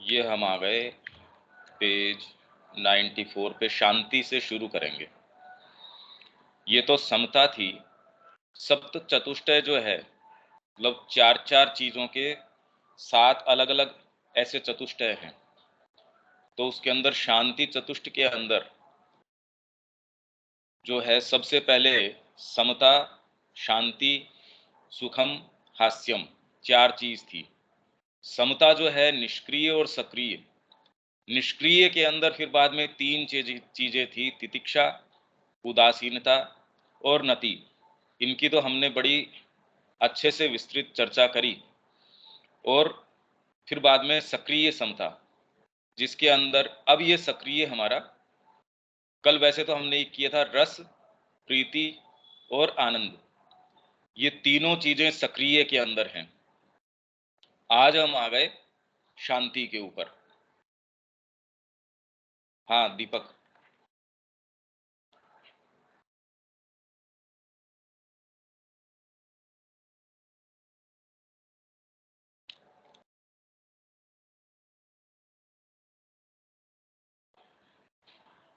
ये हम आ गए पेज 94 पे। शांति से शुरू करेंगे। ये तो समता थी। सप्त चतुष्टय जो है मतलब चार चार चीजों के सात अलग अलग ऐसे चतुष्टय हैं। तो उसके अंदर शांति चतुष्ट के अंदर जो है सबसे पहले समता, शांति, सुखम, हास्यम, चार चीज थी। समता जो है निष्क्रिय और सक्रिय। निष्क्रिय के अंदर फिर बाद में तीन चीजें थी, तितिक्षा, उदासीनता और नति। इनकी तो हमने बड़ी अच्छे से विस्तृत चर्चा करी। और फिर बाद में सक्रिय समता, जिसके अंदर अब ये सक्रिय हमारा, कल वैसे तो हमने किया था रस, प्रीति और आनंद। ये तीनों चीजें सक्रिय के अंदर हैं। आज हम आ गए शांति के ऊपर। हाँ दीपक।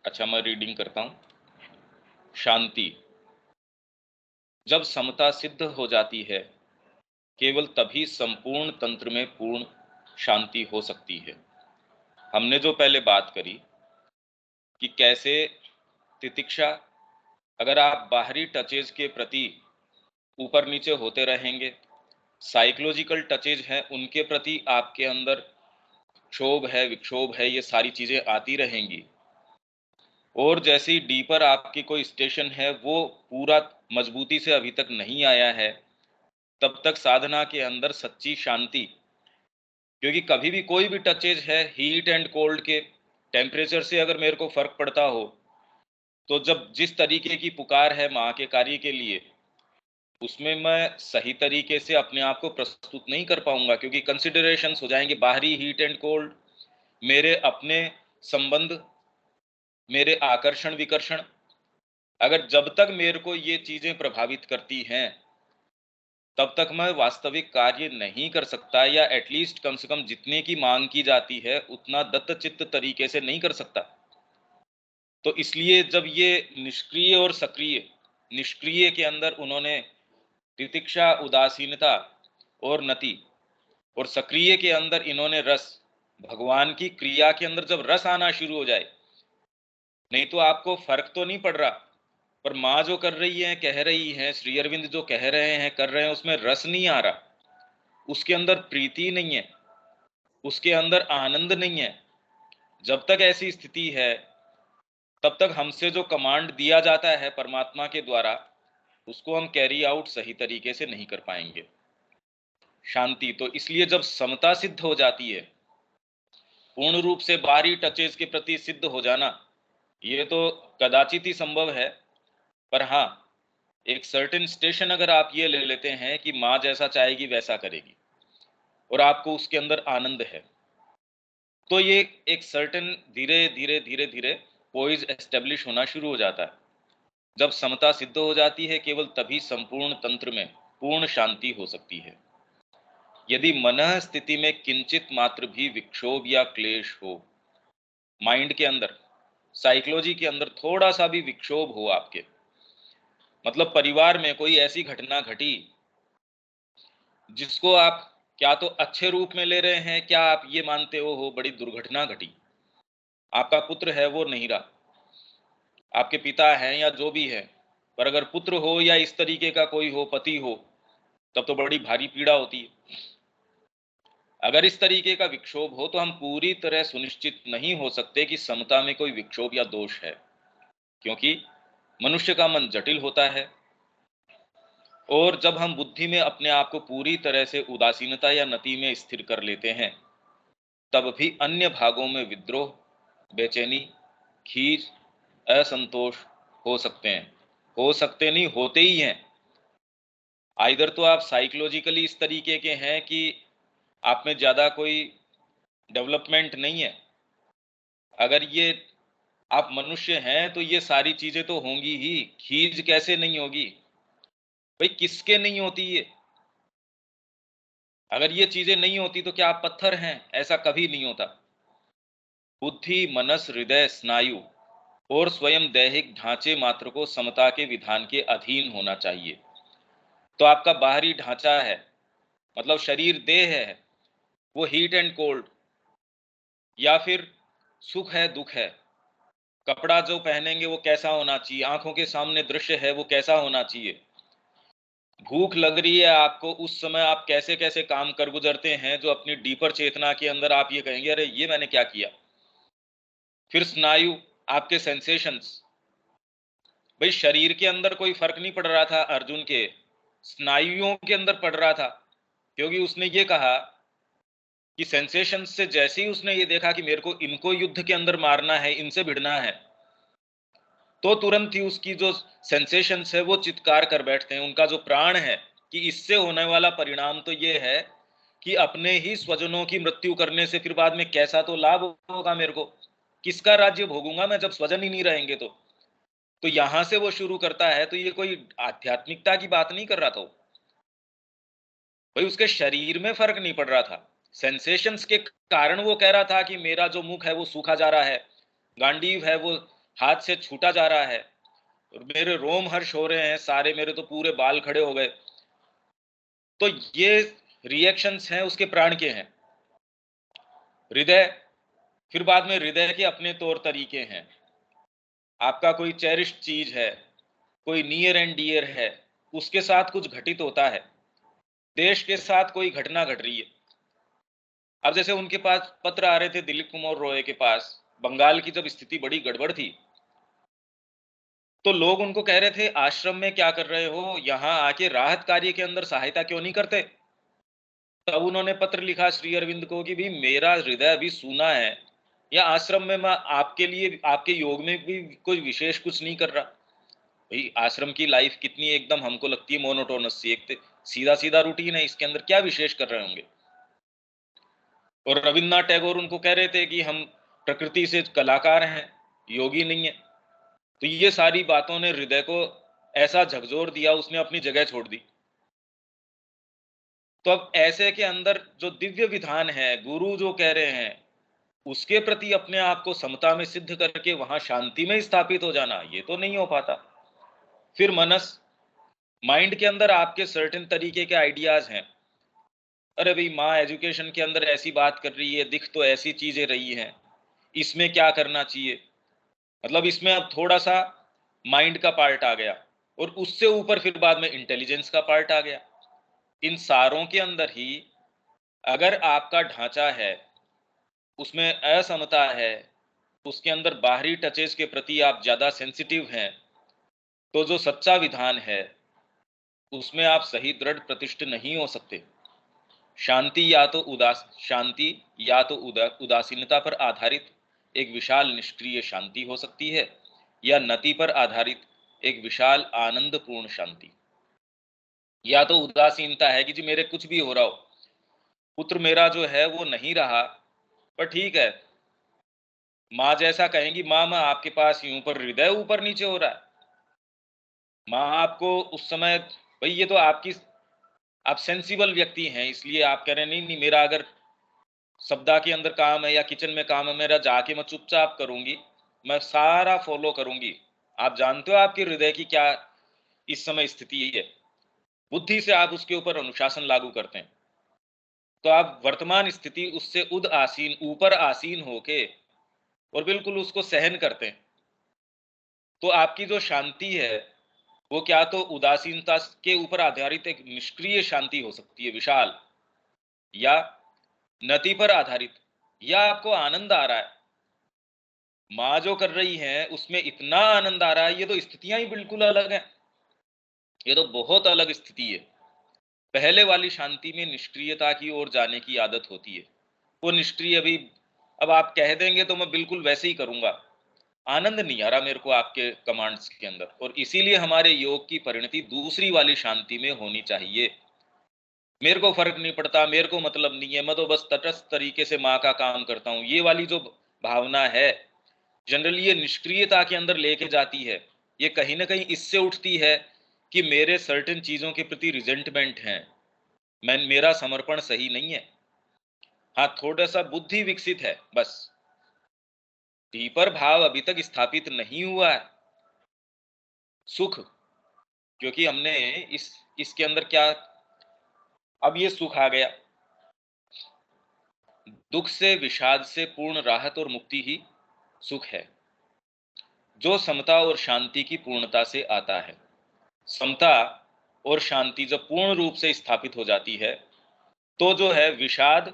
अच्छा, मैं रीडिंग करता हूँ। शांति। जब समता सिद्ध हो जाती है, केवल तभी संपूर्ण तंत्र में पूर्ण शांति हो सकती है। हमने जो पहले बात करी कि कैसे तितिक्षा, अगर आप बाहरी टचेज के प्रति ऊपर नीचे होते रहेंगे, साइकोलॉजिकल टचेज हैं उनके प्रति आपके अंदर क्षोभ है, विक्षोभ है, ये सारी चीजें आती रहेंगी। और जैसे ही डीपर आपकी कोई स्टेशन है वो पूरा मजबूती से अभी तक नहीं आया है, तब तक साधना के अंदर सच्ची शांति, क्योंकि कभी भी कोई भी टचेज है हीट एंड कोल्ड के टेम्परेचर से अगर मेरे को फर्क पड़ता हो, तो जब जिस तरीके की पुकार है माँ के कार्य के लिए, उसमें मैं सही तरीके से अपने आप को प्रस्तुत नहीं कर पाऊंगा, क्योंकि कंसिडरेशंस हो जाएंगे, बाहरी हीट एंड कोल्ड, मेरे अपने संबंध, मेरे आकर्षण विकर्षण। अगर जब तक मेरे को ये चीजें प्रभावित करती हैं, तब तक मैं वास्तविक कार्य नहीं कर सकता, या एटलीस्ट कम से कम जितने की मांग की जाती है उतना दत्तचित्त तरीके से नहीं कर सकता। तो इसलिए जब ये निष्क्रिय और सक्रिय, निष्क्रिय के अंदर उन्होंने तितिक्षा, उदासीनता और नति, और सक्रिय के अंदर इन्होंने रस, भगवान की क्रिया के अंदर जब रस आना शुरू हो जाए, नहीं तो आपको फर्क तो नहीं पड़ रहा, पर माँ जो कर रही है, कह रही है, श्री अरविंद जो कह रहे हैं, कर रहे हैं, उसमें रस नहीं आ रहा, उसके अंदर प्रीति नहीं है, उसके अंदर आनंद नहीं है। जब तक ऐसी स्थिति है, तब तक हमसे जो कमांड दिया जाता है परमात्मा के द्वारा, उसको हम कैरी आउट सही तरीके से नहीं कर पाएंगे। शांति तो इसलिए जब समता सिद्ध हो जाती है, पूर्ण रूप से बाहरी टचेज के प्रति सिद्ध हो जाना, ये तो कदाचित ही संभव है। पर हाँ, एक सर्टेन स्टेशन अगर आप ये ले लेते हैं कि माँ जैसा चाहेगी वैसा करेगी, और आपको उसके अंदर आनंद है, तो ये एक सर्टेन धीरे धीरे धीरे धीरे पोइज एस्टेब्लिश होना शुरू हो जाता है। जब समता सिद्ध हो जाती है, केवल तभी संपूर्ण तंत्र में पूर्ण शांति हो सकती है। यदि मनः स्थिति में किंचित मात्र भी विक्षोभ या क्लेश हो, माइंड के अंदर, साइकोलॉजी के अंदर थोड़ा सा भी विक्षोभ हो आपके, मतलब परिवार में कोई ऐसी घटना घटी जिसको आप क्या तो अच्छे रूप में ले रहे हैं, क्या आप ये मानते हो बड़ी दुर्घटना घटी, आपका पुत्र है वो नहीं रहा, आपके पिता हैं या जो भी है, पर अगर पुत्र हो या इस तरीके का कोई हो, पति हो, तब तो बड़ी भारी पीड़ा होती है। अगर इस तरीके का विक्षोभ हो, तो हम पूरी तरह सुनिश्चित नहीं हो सकते कि समता में कोई विक्षोभ या दोष है, क्योंकि मनुष्य का मन जटिल होता है। और जब हम बुद्धि में अपने आप को पूरी तरह से उदासीनता या नति में स्थिर कर लेते हैं, तब भी अन्य भागों में विद्रोह, बेचैनी, खीज, असंतोष हो सकते हैं। हो सकते नहीं, होते ही हैं। आइदर तो आप साइकोलॉजिकली इस तरीके के हैं कि आप में ज्यादा कोई डेवलपमेंट नहीं है। अगर ये आप मनुष्य हैं तो ये सारी चीजें तो होंगी ही, खीज कैसे नहीं होगी भाई, किसके नहीं होती ये? अगर ये चीजें नहीं होती तो क्या आप पत्थर हैं? ऐसा कभी नहीं होता। बुद्धि, मनस, हृदय, स्नायु और स्वयं दैहिक ढांचे मात्र को समता के विधान के अधीन होना चाहिए। तो आपका बाहरी ढांचा है, मतलब शरीर देह है, वो हीट एंड कोल्ड, या फिर सुख है दुख है, कपड़ा जो पहनेंगे वो कैसा होना चाहिए, आंखों के सामने दृश्य है वो कैसा होना चाहिए, भूख लग रही है आपको, उस समय आप कैसे कैसे काम कर गुजरते हैं, जो अपनी डीपर चेतना के अंदर आप ये कहेंगे अरे ये मैंने क्या किया। फिर स्नायु, आपके सेंसेशंस, भाई शरीर के अंदर कोई फर्क नहीं पड़ रहा था अर्जुन के, स्नायुओं के अंदर पड़ रहा था, क्योंकि उसने ये कहा कि सेंसेशन से जैसे ही उसने ये देखा कि मेरे को इनको युद्ध के अंदर मारना है, इनसे भिड़ना है, तो तुरंत ही उसकी जो सेंसेशंस है वो चित्कार कर बैठते हैं, उनका जो प्राण है, कि इससे होने वाला परिणाम तो ये है कि अपने ही स्वजनों की मृत्यु करने से फिर बाद में कैसा तो लाभ होगा मेरे को, किसका राज्य भोगूंगा मैं जब स्वजन ही नहीं रहेंगे। तो यहां से वो शुरू करता है। तो ये कोई आध्यात्मिकता की बात नहीं कर रहा था वो। भाई उसके शरीर में फर्क नहीं पड़ रहा था, सेंसेशंस के कारण वो कह रहा था कि मेरा जो मुख है वो सूखा जा रहा है, गांडीव है वो हाथ से छूटा जा रहा है, और मेरे रोम हर्ष हो रहे हैं सारे, मेरे तो पूरे बाल खड़े हो गए। तो ये रिएक्शंस हैं उसके प्राण के हैं। हृदय, फिर बाद में हृदय के अपने तौर तरीके हैं। आपका कोई चेरिश्ड चीज है, कोई नियर एंड डियर है, उसके साथ कुछ घटित होता है, देश के साथ कोई घटना घट रही है। अब जैसे उनके पास पत्र आ रहे थे दिलीप कुमार रॉय के पास, बंगाल की जब स्थिति बड़ी गड़बड़ थी, तो लोग उनको कह रहे थे आश्रम में क्या कर रहे हो, यहां आके राहत कार्य के अंदर सहायता क्यों नहीं करते। तब उन्होंने पत्र लिखा श्री अरविंद को कि भी मेरा हृदय अभी सूना है, या आश्रम में मैं आपके लिए आपके योग में भी कोई विशेष कुछ नहीं कर रहा। भाई आश्रम की लाइफ कितनी एकदम हमको लगती है मोनोटोनस सी, एक सीधा सीधा रूटीन है, इसके अंदर क्या विशेष कर रहे होंगे। और रविन्द्रनाथ टैगोर उनको कह रहे थे कि हम प्रकृति से कलाकार हैं, योगी नहीं है। तो ये सारी बातों ने हृदय को ऐसा झकझोर दिया, उसने अपनी जगह छोड़ दी। तो अब ऐसे के अंदर जो दिव्य विधान है, गुरु जो कह रहे हैं, उसके प्रति अपने आप को समता में सिद्ध करके वहां शांति में स्थापित हो जाना, ये तो नहीं हो पाता। फिर मनस, माइंड के अंदर आपके सर्टेन तरीके के आइडियाज हैं। अरे भाई माँ एजुकेशन के अंदर ऐसी बात कर रही है, दिख तो ऐसी चीजें रही हैं, इसमें क्या करना चाहिए, मतलब इसमें अब थोड़ा सा माइंड का पार्ट आ गया, और उससे ऊपर फिर बाद में इंटेलिजेंस का पार्ट आ गया। इन सारों के अंदर ही अगर आपका ढांचा है, उसमें असमता है, उसके अंदर बाहरी टचेस के प्रति आप ज्यादा सेंसिटिव हैं, तो जो सच्चा विधान है उसमें आप सही दृढ़ प्रतिष्ठ नहीं हो सकते। शांति या तो उदासीनता पर आधारित एक विशाल निष्क्रिय शांति हो सकती है, या नति पर आधारित एक विशाल आनंदपूर्ण शांति। या तो उदासीनता है कि जी मेरे कुछ भी हो रहा हो, पुत्र मेरा जो है वो नहीं रहा, पर ठीक है, माँ जैसा कहेंगी माँ मैं आपके पास ही हूं, पर हृदय ऊपर नीचे हो रहा है। माँ आपको उस समय, भाई ये तो आपकी, आप सेंसिबल व्यक्ति हैं इसलिए आप कह रहे हैं नहीं नहीं, मेरा अगर सप्ताह के अंदर काम है या किचन में काम है, मेरा जाके मैं चुपचाप करूंगी, मैं सारा फॉलो करूंगी। आप जानते हो आपके हृदय की क्या इस समय स्थिति है, बुद्धि से आप उसके ऊपर अनुशासन लागू करते हैं, तो आप वर्तमान स्थिति उससे उद आसीन, ऊपर आसीन होके और बिल्कुल उसको सहन करते हैं। तो आपकी जो शांति है वो क्या तो उदासीनता के ऊपर आधारित एक निष्क्रिय शांति हो सकती है विशाल, या नति पर आधारित, या आपको आनंद आ रहा है, माँ जो कर रही है उसमें इतना आनंद आ रहा है, ये तो स्थितियां ही बिल्कुल अलग हैं, ये तो बहुत अलग स्थिति है। पहले वाली शांति में निष्क्रियता की ओर जाने की आदत होती है, वो निष्क्रिय अभी, अब आप कह देंगे तो मैं बिल्कुल वैसे ही करूंगा, आनंद नहीं आ रहा मेरे को आपके कमांड्स के अंदर। और इसीलिए हमारे योग की परिणति दूसरी वाली शांति में होनी चाहिए। मेरे को फर्क नहीं पड़ता, मेरे को मतलब नहीं है, मैं तो बस तटस्थ तरीके से माँ का काम करता हूँ, ये वाली जो भावना है जनरली ये निष्क्रियता के अंदर लेके जाती है। ये कहीं ना कहीं इससे उठती है कि मेरे सर्टेन चीजों के प्रति रिजेंटमेंट है, मैं, मेरा समर्पण सही नहीं है। हाँ थोड़ा सा बुद्धि विकसित है बस, डीपर भाव अभी तक स्थापित नहीं हुआ है। सुख, क्योंकि हमने इसके अंदर क्या, अब ये सुख आ गया, दुख से विषाद से पूर्ण राहत और मुक्ति ही सुख है, जो समता और शांति की पूर्णता से आता है। समता और शांति जब पूर्ण रूप से स्थापित हो जाती है, तो जो है विषाद,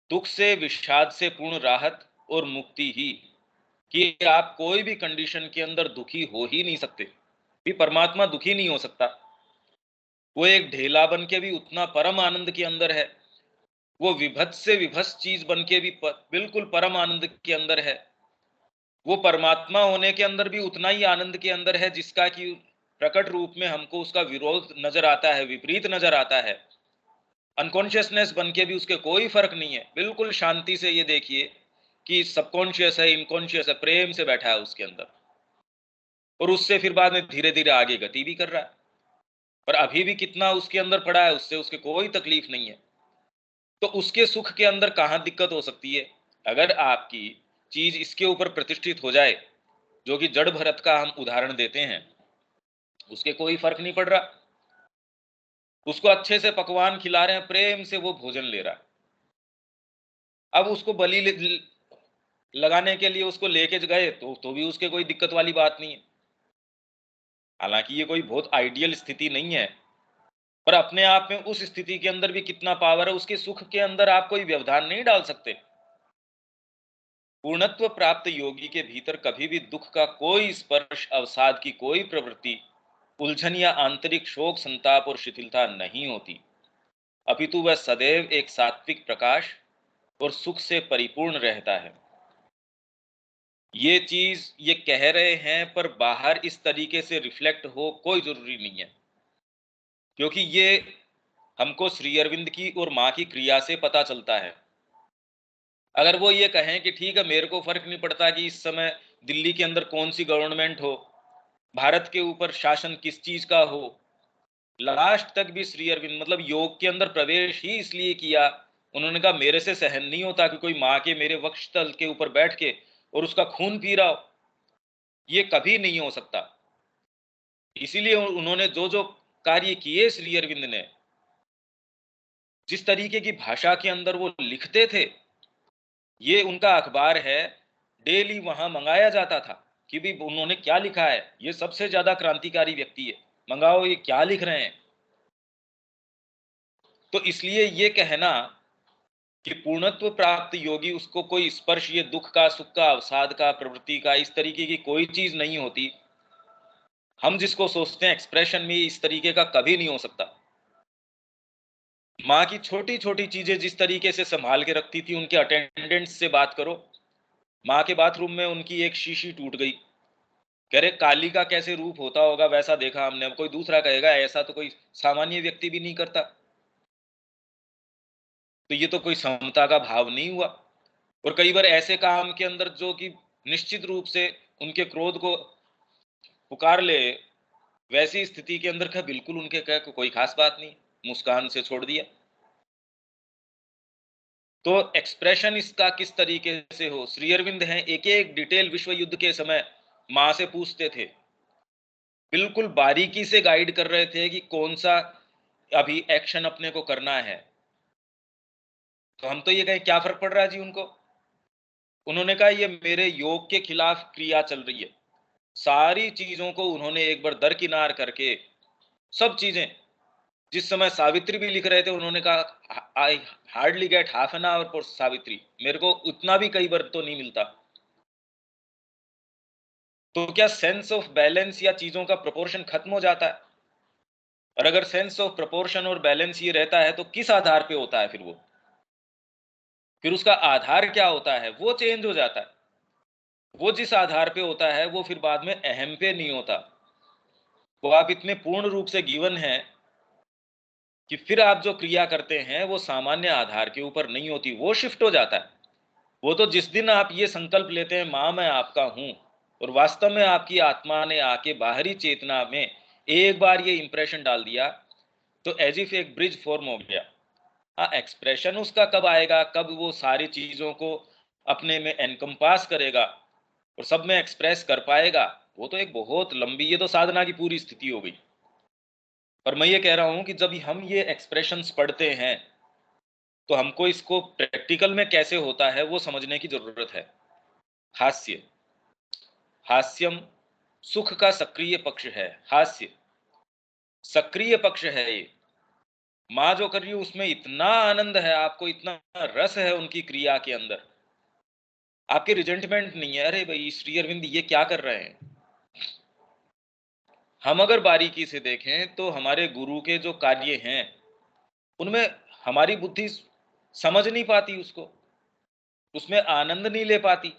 दुख से विषाद से पूर्ण राहत और मुक्ति ही, कि आप कोई भी कंडीशन के अंदर दुखी हो ही नहीं सकते। भी परमात्मा दुखी नहीं हो सकता। वो एक ढेला बन के भी उतना परम आनंद के अंदर है, वो विभत्स से विभत्स चीज बन के भी बिल्कुल परम आनंद के अंदर है। वो परमात्मा होने के अंदर भी उतना ही आनंद के अंदर है, जिसका कि प्रकट रूप में हमको उसका विरोध नजर आता है, विपरीत नजर आता है। अनकॉन्शियसनेस बन के भी उसके कोई फर्क नहीं है। बिल्कुल शांति से ये देखिए कि सबकॉन्शियस है, इनकॉन्शियस है, प्रेम से बैठा है उसके अंदर, और उससे फिर बाद में धीरे धीरे आगे गति भी कर रहा है। पर अभी भी कितना उसके अंदर पड़ा है, उससे उसके कोई तकलीफ नहीं है। तो उसके सुख के अंदर कहां दिक्कत हो सकती है? अगर आपकी चीज इसके ऊपर प्रतिष्ठित हो जाए, जो कि जड़ भरत का हम उदाहरण देते हैं, उसके कोई फर्क नहीं पड़ रहा। उसको अच्छे से पकवान खिला रहे हैं, प्रेम से वो भोजन ले रहा है। अब उसको लगाने के लिए उसको लेके गए तो भी उसके कोई दिक्कत वाली बात नहीं है। हालांकि ये कोई बहुत आइडियल स्थिति नहीं है, पर अपने आप में उस स्थिति के अंदर भी कितना पावर है, उसके सुख के अंदर आप कोई व्यवधान नहीं डाल सकते। पूर्णत्व प्राप्त योगी के भीतर कभी भी दुख का कोई स्पर्श, अवसाद की कोई प्रवृत्ति, उलझन या आंतरिक शोक, संताप और शिथिलता नहीं होती, अपितु वह सदैव एक सात्विक प्रकाश और सुख से परिपूर्ण रहता है। ये चीज ये कह रहे हैं, पर बाहर इस तरीके से रिफ्लेक्ट हो कोई जरूरी नहीं है, क्योंकि ये हमको श्री अरविंद की और माँ की क्रिया से पता चलता है। अगर वो ये कहें कि ठीक है, मेरे को फर्क नहीं पड़ता कि इस समय दिल्ली के अंदर कौन सी गवर्नमेंट हो, भारत के ऊपर शासन किस चीज का हो, लास्ट तक भी श्री अरविंद मतलब योग के अंदर प्रवेश ही इसलिए किया। उन्होंने कहा मेरे से सहन नहीं होता कि कोई माँ के मेरे वक्षस्थल के ऊपर बैठ के और उसका खून पी रहा हो, ये कभी नहीं हो सकता। इसीलिए उन्होंने जो जो कार्य किए श्री अरविंद ने, जिस तरीके की भाषा के अंदर वो लिखते थे, ये उनका अखबार है, डेली वहां मंगाया जाता था कि भी उन्होंने क्या लिखा है, ये सबसे ज्यादा क्रांतिकारी व्यक्ति है, मंगाओ ये क्या लिख रहे हैं। तो इसलिए ये कहना कि पूर्णत्व प्राप्त योगी, उसको कोई स्पर्श, ये दुख का, सुख का, अवसाद का, प्रवृत्ति का, इस तरीके की कोई चीज नहीं होती। हम जिसको सोचते हैं एक्सप्रेशन में, इस तरीके का कभी नहीं हो सकता। माँ की छोटी छोटी चीजें जिस तरीके से संभाल के रखती थी, उनके अटेंडेंट्स से बात करो, माँ के बाथरूम में उनकी एक शीशी टूट गई, कह रहे काली का कैसे रूप होता होगा, वैसा देखा हमने। अब कोई दूसरा कहेगा ऐसा तो कोई सामान्य व्यक्ति भी नहीं करता। तो ये तो कोई समता का भाव नहीं हुआ। और कई बार ऐसे काम के अंदर जो कि निश्चित रूप से उनके क्रोध को पुकार ले, वैसी स्थिति के अंदर क्या बिल्कुल उनके क्या कोई खास बात नहीं, मुस्कान से छोड़ दिया। तो एक्सप्रेशन इसका किस तरीके से हो, श्री अरविंद हैं एक एक डिटेल विश्व युद्ध के समय मां से पूछते थे, बिल्कुल बारीकी से गाइड कर रहे थे कि कौन सा अभी एक्शन अपने को करना है। तो हम तो ये कहें क्या फर्क पड़ रहा है जी उनको। उन्होंने कहा ये मेरे योग के खिलाफ क्रिया चल रही है। सारी चीजों को उन्होंने एक बार दरकिनार करके, सब चीजें, जिस समय सावित्री भी लिख रहे थे, उन्होंने कहा I hardly gate half an hour for Savitri, मेरे को उतना भी कई बार तो नहीं मिलता। तो क्या सेंस ऑफ बैलेंस या चीजों का प्रोपोर्शन खत्म हो जाता है? और अगर सेंस ऑफ प्रोपोर्शन और बैलेंस ये रहता है, तो किस आधार पे होता है फिर वो? फिर उसका आधार क्या होता है, वो चेंज हो जाता है। वो जिस आधार पे होता है, वो फिर बाद में अहम पे नहीं होता। वो आप इतने पूर्ण रूप से गिवन है कि फिर आप जो क्रिया करते हैं वो सामान्य आधार के ऊपर नहीं होती, वो शिफ्ट हो जाता है। वो तो जिस दिन आप ये संकल्प लेते हैं मां मैं आपका हूं, और वास्तव में आपकी आत्मा ने आके बाहरी चेतना में एक बार ये इंप्रेशन डाल दिया, तो एज इफ एक ब्रिज फॉर्म हो गया। हाँ, एक्सप्रेशन उसका कब आएगा, कब वो सारी चीजों को अपने में एनकम्पास करेगा और सब में एक्सप्रेस कर पाएगा, वो तो एक बहुत लंबी, ये तो साधना की पूरी स्थिति हो गई। पर मैं ये कह रहा हूं कि जब हम ये एक्सप्रेशंस पढ़ते हैं तो हमको इसको प्रैक्टिकल में कैसे होता है वो समझने की जरूरत है। हास्य, हास्यम सुख का सक्रिय पक्ष है। हास्य सक्रिय पक्ष है। ये माँ जो कर रही है उसमें इतना आनंद है, आपको इतना रस है उनकी क्रिया के अंदर, आपके रिजेंटमेंट नहीं है, अरे भाई श्री अरविंद ये क्या कर रहे हैं। हम अगर बारीकी से देखें तो हमारे गुरु के जो कार्य हैं उनमें हमारी बुद्धि समझ नहीं पाती उसको, उसमें आनंद नहीं ले पाती।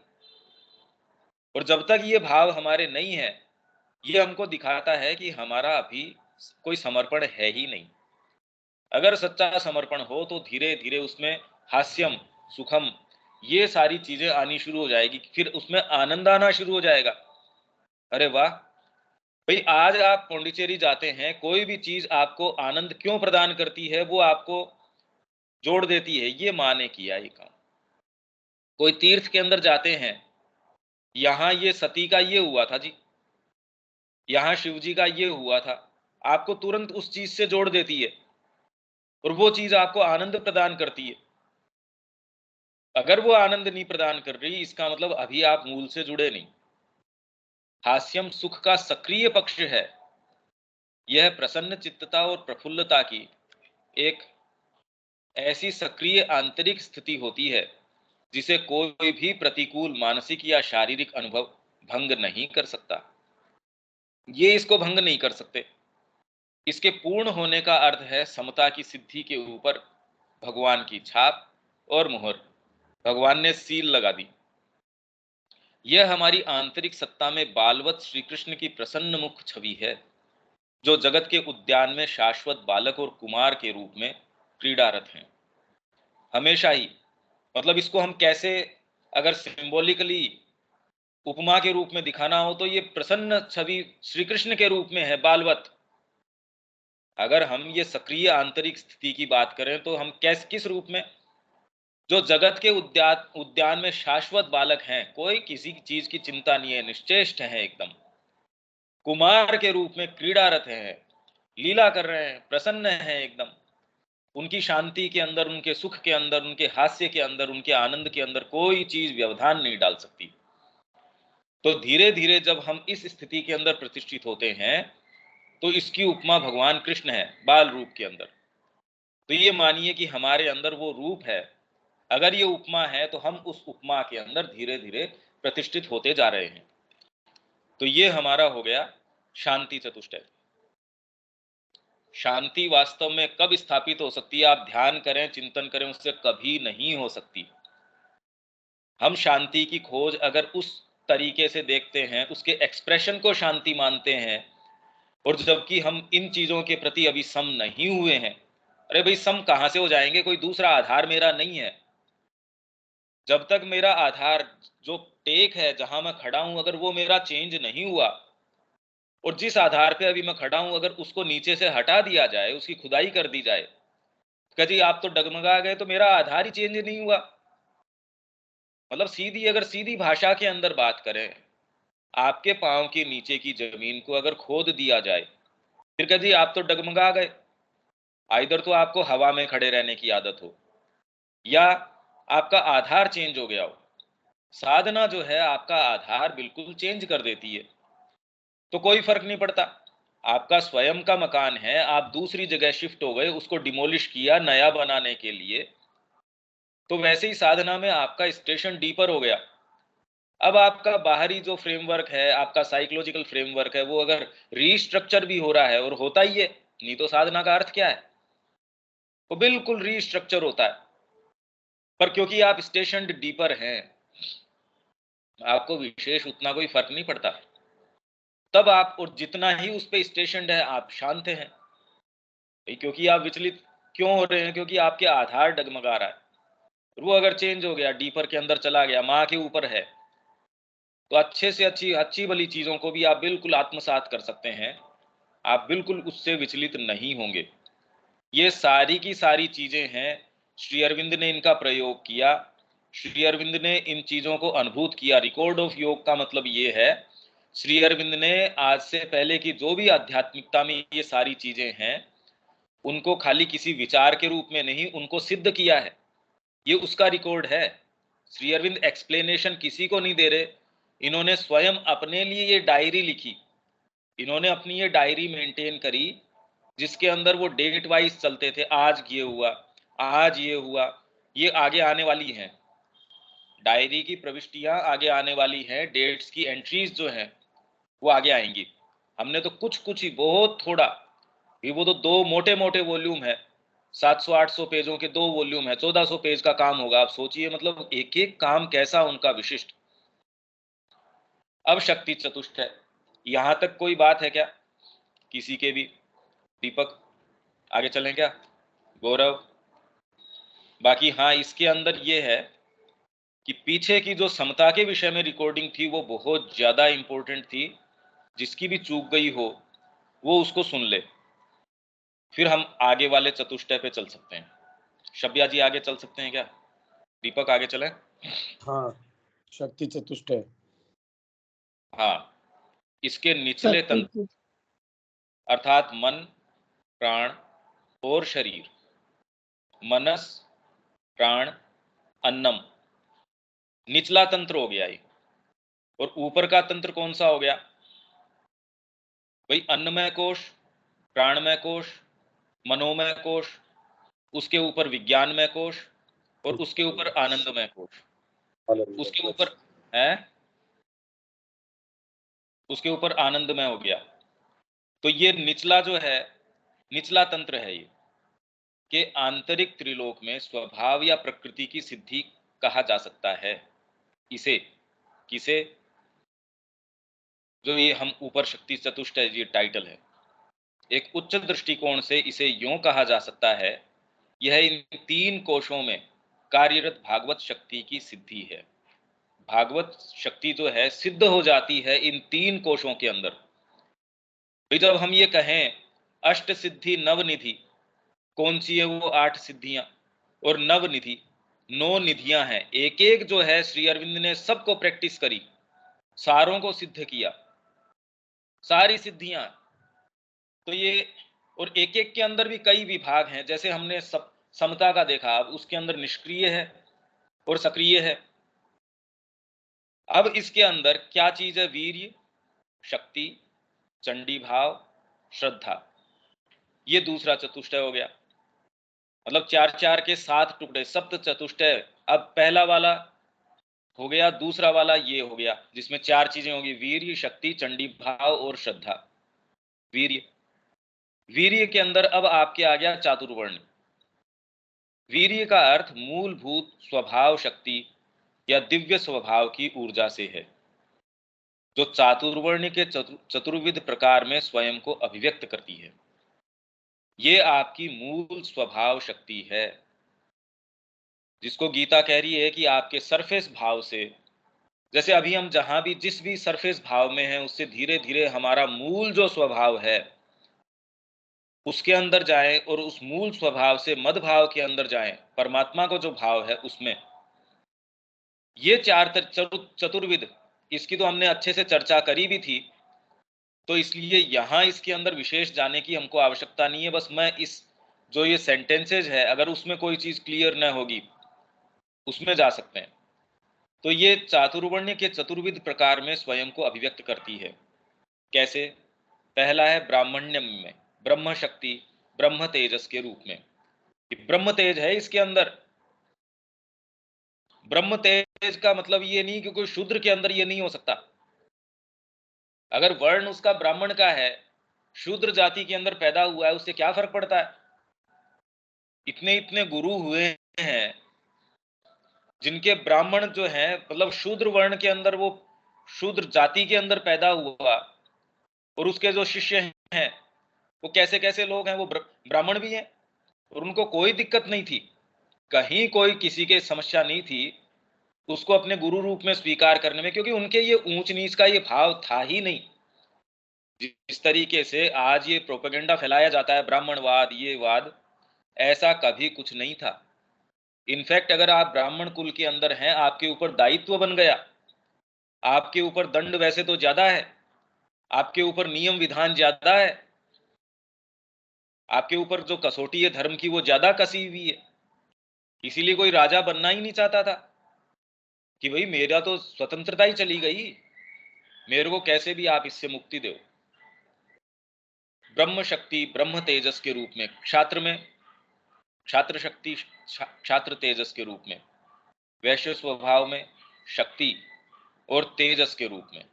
और जब तक ये भाव हमारे नहीं है, ये हमको दिखाता है कि हमारा अभी कोई समर्पण है ही नहीं। अगर सच्चा समर्पण हो तो धीरे धीरे उसमें हास्यम, सुखम, ये सारी चीजें आनी शुरू हो जाएगी, फिर उसमें आनंद आना शुरू हो जाएगा। अरे वाह भाई, आज आप पौंडीचेरी जाते हैं, कोई भी चीज आपको आनंद क्यों प्रदान करती है, वो आपको जोड़ देती है, ये माँ ने किया ये काम। कोई तीर्थ के अंदर जाते हैं, यहाँ ये सती का ये हुआ था जी, यहाँ शिव जी का ये हुआ था, आपको तुरंत उस चीज से जोड़ देती है और वो चीज आपको आनंद प्रदान करती है। अगर वो आनंद नहीं प्रदान कर रही, इसका मतलब अभी आप मूल से जुड़े नहीं। हास्यम सुख का सक्रिय पक्ष है। यह प्रसन्न चित्तता और प्रफुल्लता की एक ऐसी सक्रिय आंतरिक स्थिति होती है जिसे कोई भी प्रतिकूल मानसिक या शारीरिक अनुभव भंग नहीं कर सकता। ये इसको भंग नहीं कर सकते। इसके पूर्ण होने का अर्थ है समता की सिद्धि के ऊपर भगवान की छाप और मुहर, भगवान ने सील लगा दी। यह हमारी आंतरिक सत्ता में बालवत श्री कृष्ण की प्रसन्न मुख छवि है, जो जगत के उद्यान में शाश्वत बालक और कुमार के रूप में क्रीड़ारत हैं हमेशा ही। मतलब इसको हम कैसे अगर सिंबॉलिकली उपमा के रूप में दिखाना हो तो ये प्रसन्न छवि श्री कृष्ण के रूप में है, बालवत। अगर हम ये सक्रिय आंतरिक स्थिति की बात करें तो हम किस रूप में, जो जगत के उद्यान में शाश्वत बालक हैं, कोई किसी चीज की चिंता नहीं है, निश्चेष्ट है एकदम, कुमार के रूप में क्रीड़ारत हैं, लीला कर रहे हैं, प्रसन्न हैं एकदम। उनकी शांति के अंदर, उनके सुख के अंदर, उनके हास्य के अंदर, उनके आनंद के अंदर कोई चीज व्यवधान नहीं डाल सकती। तो धीरे धीरे जब हम इस स्थिति के अंदर प्रतिष्ठित होते हैं तो इसकी उपमा भगवान कृष्ण है बाल रूप के अंदर। तो ये मानिए कि हमारे अंदर वो रूप है। अगर ये उपमा है तो हम उस उपमा के अंदर धीरे धीरे प्रतिष्ठित होते जा रहे हैं। तो ये हमारा हो गया शांति चतुष्टय। शांति वास्तव में कब स्थापित हो सकती है, आप ध्यान करें, चिंतन करें, उससे कभी नहीं हो सकती। हम शांति की खोज अगर उस तरीके से देखते हैं, उसके एक्सप्रेशन को शांति मानते हैं, और जबकि हम इन चीजों के प्रति अभी सम नहीं हुए हैं, अरे भाई सम कहां से हो जाएंगे, कोई दूसरा आधार मेरा नहीं है। जब तक मेरा आधार जो टेक है, जहां मैं खड़ा हूं, अगर वो मेरा चेंज नहीं हुआ, और जिस आधार पे अभी मैं खड़ा हूं अगर उसको नीचे से हटा दिया जाए, उसकी खुदाई कर दी जाए, कह जी आप तो डगमगा गए, तो मेरा आधार ही चेंज नहीं हुआ। मतलब सीधी, अगर सीधी भाषा के अंदर बात करें, आपके पांव के नीचे की जमीन को अगर खोद दिया जाए, फिर कह जी आप तो डगमगा गए। इधर तो आपको हवा में खड़े रहने की आदत हो, या आपका आधार चेंज हो गया हो। साधना जो है आपका आधार बिल्कुल चेंज कर देती है। तो कोई फर्क नहीं पड़ता, आपका स्वयं का मकान है, आप दूसरी जगह शिफ्ट हो गए, उसको डिमोलिश किया नया बनाने के लिए, तो वैसे ही साधना में आपका स्टेशन डीपर हो गया। अब आपका बाहरी जो फ्रेमवर्क है, आपका साइकोलॉजिकल फ्रेमवर्क है, वो अगर रीस्ट्रक्चर भी हो रहा है, और होता ही है, नहीं तो साधना का अर्थ क्या है, वो बिल्कुल रीस्ट्रक्चर होता है। पर क्योंकि आप स्टेशन डीपर हैं, आपको विशेष उतना कोई फर्क नहीं पड़ता। तब आप, और जितना ही उस पे स्टेशन है, आप शांत हैं। क्योंकि आप विचलित क्यों हो रहे हैं, क्योंकि आपके आधार डगमगा रहा है, और वो अगर चेंज हो गया, डीपर के अंदर चला गया, माँ के ऊपर है, तो अच्छे से अच्छी अच्छी भली चीजों को भी आप बिल्कुल आत्मसात कर सकते हैं, आप बिल्कुल उससे विचलित नहीं होंगे। ये सारी की सारी चीजें हैं, श्री अरविंद ने इनका प्रयोग किया श्री अरविंद ने इन चीजों को अनुभूत किया। रिकॉर्ड ऑफ योग का मतलब ये है, श्री अरविंद ने आज से पहले की जो भी आध्यात्मिकता में ये सारी चीजें हैं, उनको खाली किसी विचार के रूप में नहीं, उनको सिद्ध किया है। ये उसका रिकॉर्ड है। श्री अरविंद एक्सप्लेनेशन किसी को नहीं दे रहे, इन्होंने स्वयं अपने लिए ये डायरी लिखी, इन्होंने अपनी ये डायरी मेंटेन करी, जिसके अंदर वो डेट वाइज चलते थे। आज ये हुआ, आज ये हुआ, ये आगे आने वाली हैं। डायरी की प्रविष्टियां आगे आने वाली हैं, डेट्स की एंट्रीज जो हैं वो आगे आएंगी। हमने तो कुछ कुछ ही, बहुत थोड़ा ही, वो तो दो मोटे मोटे वॉल्यूम है, 700-800 पेजों के दो वॉल्यूम है, 1400 पेज का काम होगा। आप सोचिए, मतलब एक एक काम कैसा उनका विशिष्ट। अब शक्ति चतुष्ट है, यहां तक कोई बात है क्या किसी के भी? दीपक, आगे चलें क्या? गौरव? बाकी हाँ, इसके अंदर ये है कि पीछे की जो समता के विषय में रिकॉर्डिंग थी वो बहुत ज्यादा इंपॉर्टेंट थी। जिसकी भी चूक गई हो वो उसको सुन ले, फिर हम आगे वाले चतुष्टय पे चल सकते हैं। शब्या जी आगे चल सकते हैं क्या? दीपक आगे चलें? हाँ, शक्ति चतुष्टय। हाँ, इसके निचले तंत्र अर्थात मन, प्राण और शरीर, मनस, प्राण, अन्नम, निचला तंत्र हो गया ये। और ऊपर का तंत्र कौन सा हो गया भाई? अन्नमय कोश, प्राणमय कोश, मनोमय कोश, उसके ऊपर विज्ञानमय कोश, और उसके ऊपर आनंदमय कोश, उसके ऊपर है, उसके ऊपर आनंदमय हो गया। तो ये निचला जो है, निचला तंत्र है ये, कि आंतरिक त्रिलोक में स्वभाव या प्रकृति की सिद्धि कहा जा सकता है इसे। किसे? जो ये हम ऊपर शक्ति चतुष्ट है, ये टाइटल है। एक उच्च दृष्टिकोण से इसे यूं कहा जा सकता है, यह इन तीन कोशों में कार्यरत भागवत शक्ति की सिद्धि है। भागवत शक्ति जो है सिद्ध हो जाती है इन तीन कोशों के अंदर। भाई जब हम ये कहें अष्ट सिद्धि नवनिधि, कौन सी है वो 8 सिद्धियां? और नवनिधि 9 निधियां हैं। एक एक जो है श्री अरविंद ने सबको प्रैक्टिस करी, सारों को सिद्ध किया, सारी सिद्धियां। तो ये, और एक एक के अंदर भी कई विभाग हैं। जैसे हमने सब समता का देखा, अब उसके अंदर निष्क्रिय है और सक्रिय है। अब इसके अंदर क्या चीज है? वीर्य, शक्ति, चंडी भाव, श्रद्धा। ये दूसरा चतुष्टय हो गया। मतलब 4-4 के 7 टुकड़े, सप्त चतुष्टय। अब पहला वाला हो गया, दूसरा वाला ये हो गया, जिसमें 4 चीजें होगी: वीर्य, शक्ति, चंडी भाव और श्रद्धा। वीर्य, वीर्य के अंदर अब आपके आ गया चातुर्वर्ण। वीर्य का अर्थ मूलभूत स्वभाव शक्ति या दिव्य स्वभाव की ऊर्जा से है, जो चातुर्वर्ण के चतुर्विध प्रकार में स्वयं को अभिव्यक्त करती है। ये आपकी मूल स्वभाव शक्ति है, जिसको गीता कह रही है कि आपके सरफेस भाव से, जैसे अभी हम जहां भी जिस भी सरफेस भाव में हैं, उससे धीरे धीरे हमारा मूल जो स्वभाव है उसके अंदर जाएं, और उस मूल स्वभाव से मद भाव के अंदर जाएं, परमात्मा को जो भाव है उसमें। ये चतुर्विद, इसकी तो हमने अच्छे से चर्चा करी भी थी, तो इसलिए यहां इसके अंदर विशेष जाने की हमको आवश्यकता नहीं है। बस मैं इस जो ये सेंटेंसेज है, अगर उसमें कोई चीज क्लियर न होगी उसमें जा सकते हैं। तो ये चातुर्वर्ण्य के चतुर्विध प्रकार में स्वयं को अभिव्यक्त करती है। कैसे? पहला है ब्राह्मण्यम में, ब्रह्म शक्ति, ब्रह्म तेजस के रूप में। ब्रह्म तेज है इसके अंदर। ब्रह्म तेज का मतलब ये नहीं कि कोई शूद्र के अंदर ये नहीं हो सकता। अगर वर्ण उसका ब्राह्मण का है, शूद्र जाति के अंदर पैदा हुआ है, उससे क्या फर्क पड़ता है? इतने इतने गुरु हुए हैं जिनके ब्राह्मण जो है, मतलब शूद्र वर्ण के अंदर, वो शूद्र जाति के अंदर पैदा हुआ, और उसके जो शिष्य हैं वो कैसे कैसे लोग हैं, वो ब्राह्मण भी हैं, और उनको कोई दिक्कत नहीं थी, कहीं कोई किसी के समस्या नहीं थी उसको अपने गुरु रूप में स्वीकार करने में, क्योंकि उनके ये ऊंच नीच का ये भाव था ही नहीं। जिस तरीके से आज ये प्रोपेगेंडा फैलाया जाता है, ब्राह्मणवाद, ये वाद, ऐसा कभी कुछ नहीं था। इनफैक्ट अगर आप ब्राह्मण कुल के अंदर हैं, आपके ऊपर दायित्व बन गया, आपके ऊपर दंड वैसे तो ज्यादा है, आपके ऊपर नियम विधान ज्यादा है, आपके ऊपर जो कसौटी है धर्म की वो ज्यादा कसी हुई है। इसीलिए कोई राजा बनना ही नहीं चाहता था कि भाई मेरा तो स्वतंत्रता ही चली गई, मेरे को कैसे भी आप इससे मुक्ति दो। ब्रह्म शक्ति ब्रह्म तेजस के रूप में क्षात्र में, क्षात्र शक्ति क्षात्र तेजस के रूप में, वैश्य स्वभाव में शक्ति और तेजस के रूप में,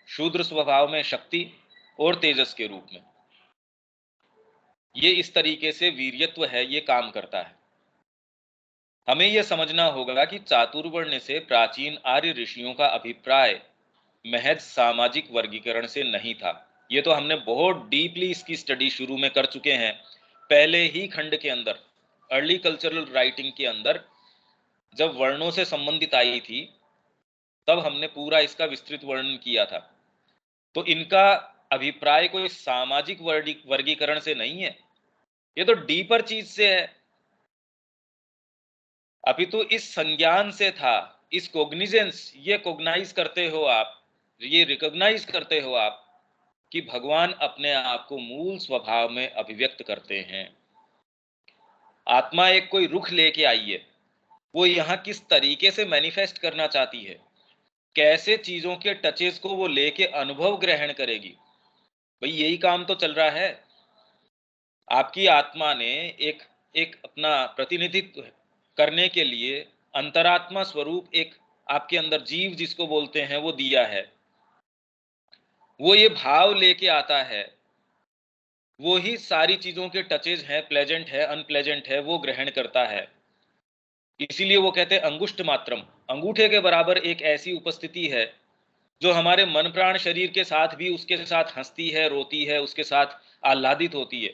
शूद्र स्वभाव में शक्ति और तेजस के रूप में, ये इस तरीके से वीर्यत्व है, ये काम करता है। हमें यह समझना होगा कि चातुर्वण्य से प्राचीन आर्य ऋषियों का अभिप्राय महज सामाजिक वर्गीकरण से नहीं था। ये तो हमने बहुत डीपली इसकी स्टडी शुरू में कर चुके हैं, पहले ही खंड के अंदर, अर्ली कल्चरल राइटिंग के अंदर जब वर्णों से संबंधित आई थी तब हमने पूरा इसका विस्तृत वर्णन किया था। तो इनका अभिप्राय कोई सामाजिक वर्गीकरण से नहीं है, ये तो डीपर चीज से है। अभी तो इस संज्ञान से था, इस कोग्निजेंस, ये कोग्नाइज करते हो आप, ये रिकॉग्नाइज करते हो आप कि भगवान अपने आप को मूल स्वभाव में अभिव्यक्त करते हैं। आत्मा एक कोई रुख लेके आई है, वो यहाँ किस तरीके से मैनिफेस्ट करना चाहती है, कैसे चीजों के टचेस को वो लेके अनुभव ग्रहण करेगी, भाई यही काम तो चल रहा है। आपकी आत्मा ने एक एक अपना प्रतिनिधित्व करने के लिए अंतरात्मा स्वरूप एक आपके अंदर जीव जिसको बोलते हैं वो दिया है, वो ये भाव लेके आता है, वो ही सारी चीजों के टचेज हैं, प्लेजेंट है अनप्लेजेंट है, वो ग्रहण करता है। इसीलिए वो कहते हैं अंगुष्ठ मात्रम, अंगूठे के बराबर एक ऐसी उपस्थिति है जो हमारे मन प्राण शरीर के साथ भी उसके साथ हंसती है, रोती है, उसके साथ आह्लादित होती है।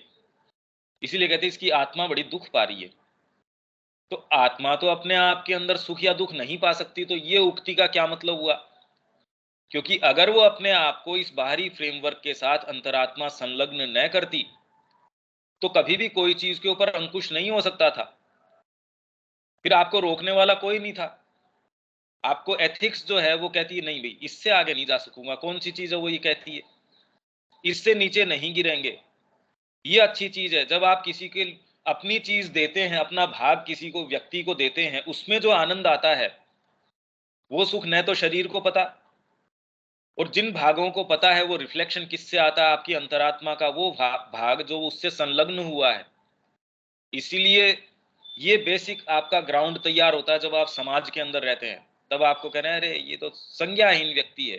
इसीलिए कहते हैं इसकी आत्मा बड़ी दुख पा रही है। तो आत्मा तो अपने आप के अंदर सुख या दुख नहीं पा सकती, तो ये उक्ति का क्या मतलब हुआ? क्योंकि अगर वो अपने आप को इस बाहरी फ्रेमवर्क के साथ अंतरात्मा संलग्न न करती तो कभी भी कोई चीज के ऊपर अंकुश नहीं हो सकता था, फिर आपको रोकने वाला कोई नहीं था। आपको एथिक्स जो है वो कहती है नहीं भाई इससे आगे नहीं जा सकूंगा, कौन सी चीज है वो ये कहती है इससे नीचे नहीं गिरेंगे, ये अच्छी चीज है। जब आप किसी के अपनी चीज देते हैं, अपना भाग किसी को व्यक्ति को देते हैं, उसमें जो आनंद आता है वो सुख न तो शरीर को पता, और जिन भागों को पता है वो रिफ्लेक्शन किससे आता है, आपकी अंतरात्मा का वो भाग जो उससे संलग्न हुआ है। इसीलिए ये बेसिक आपका ग्राउंड तैयार होता है जब आप समाज के अंदर रहते हैं, तब आपको कहना है अरे ये तो संज्ञाहीन व्यक्ति है।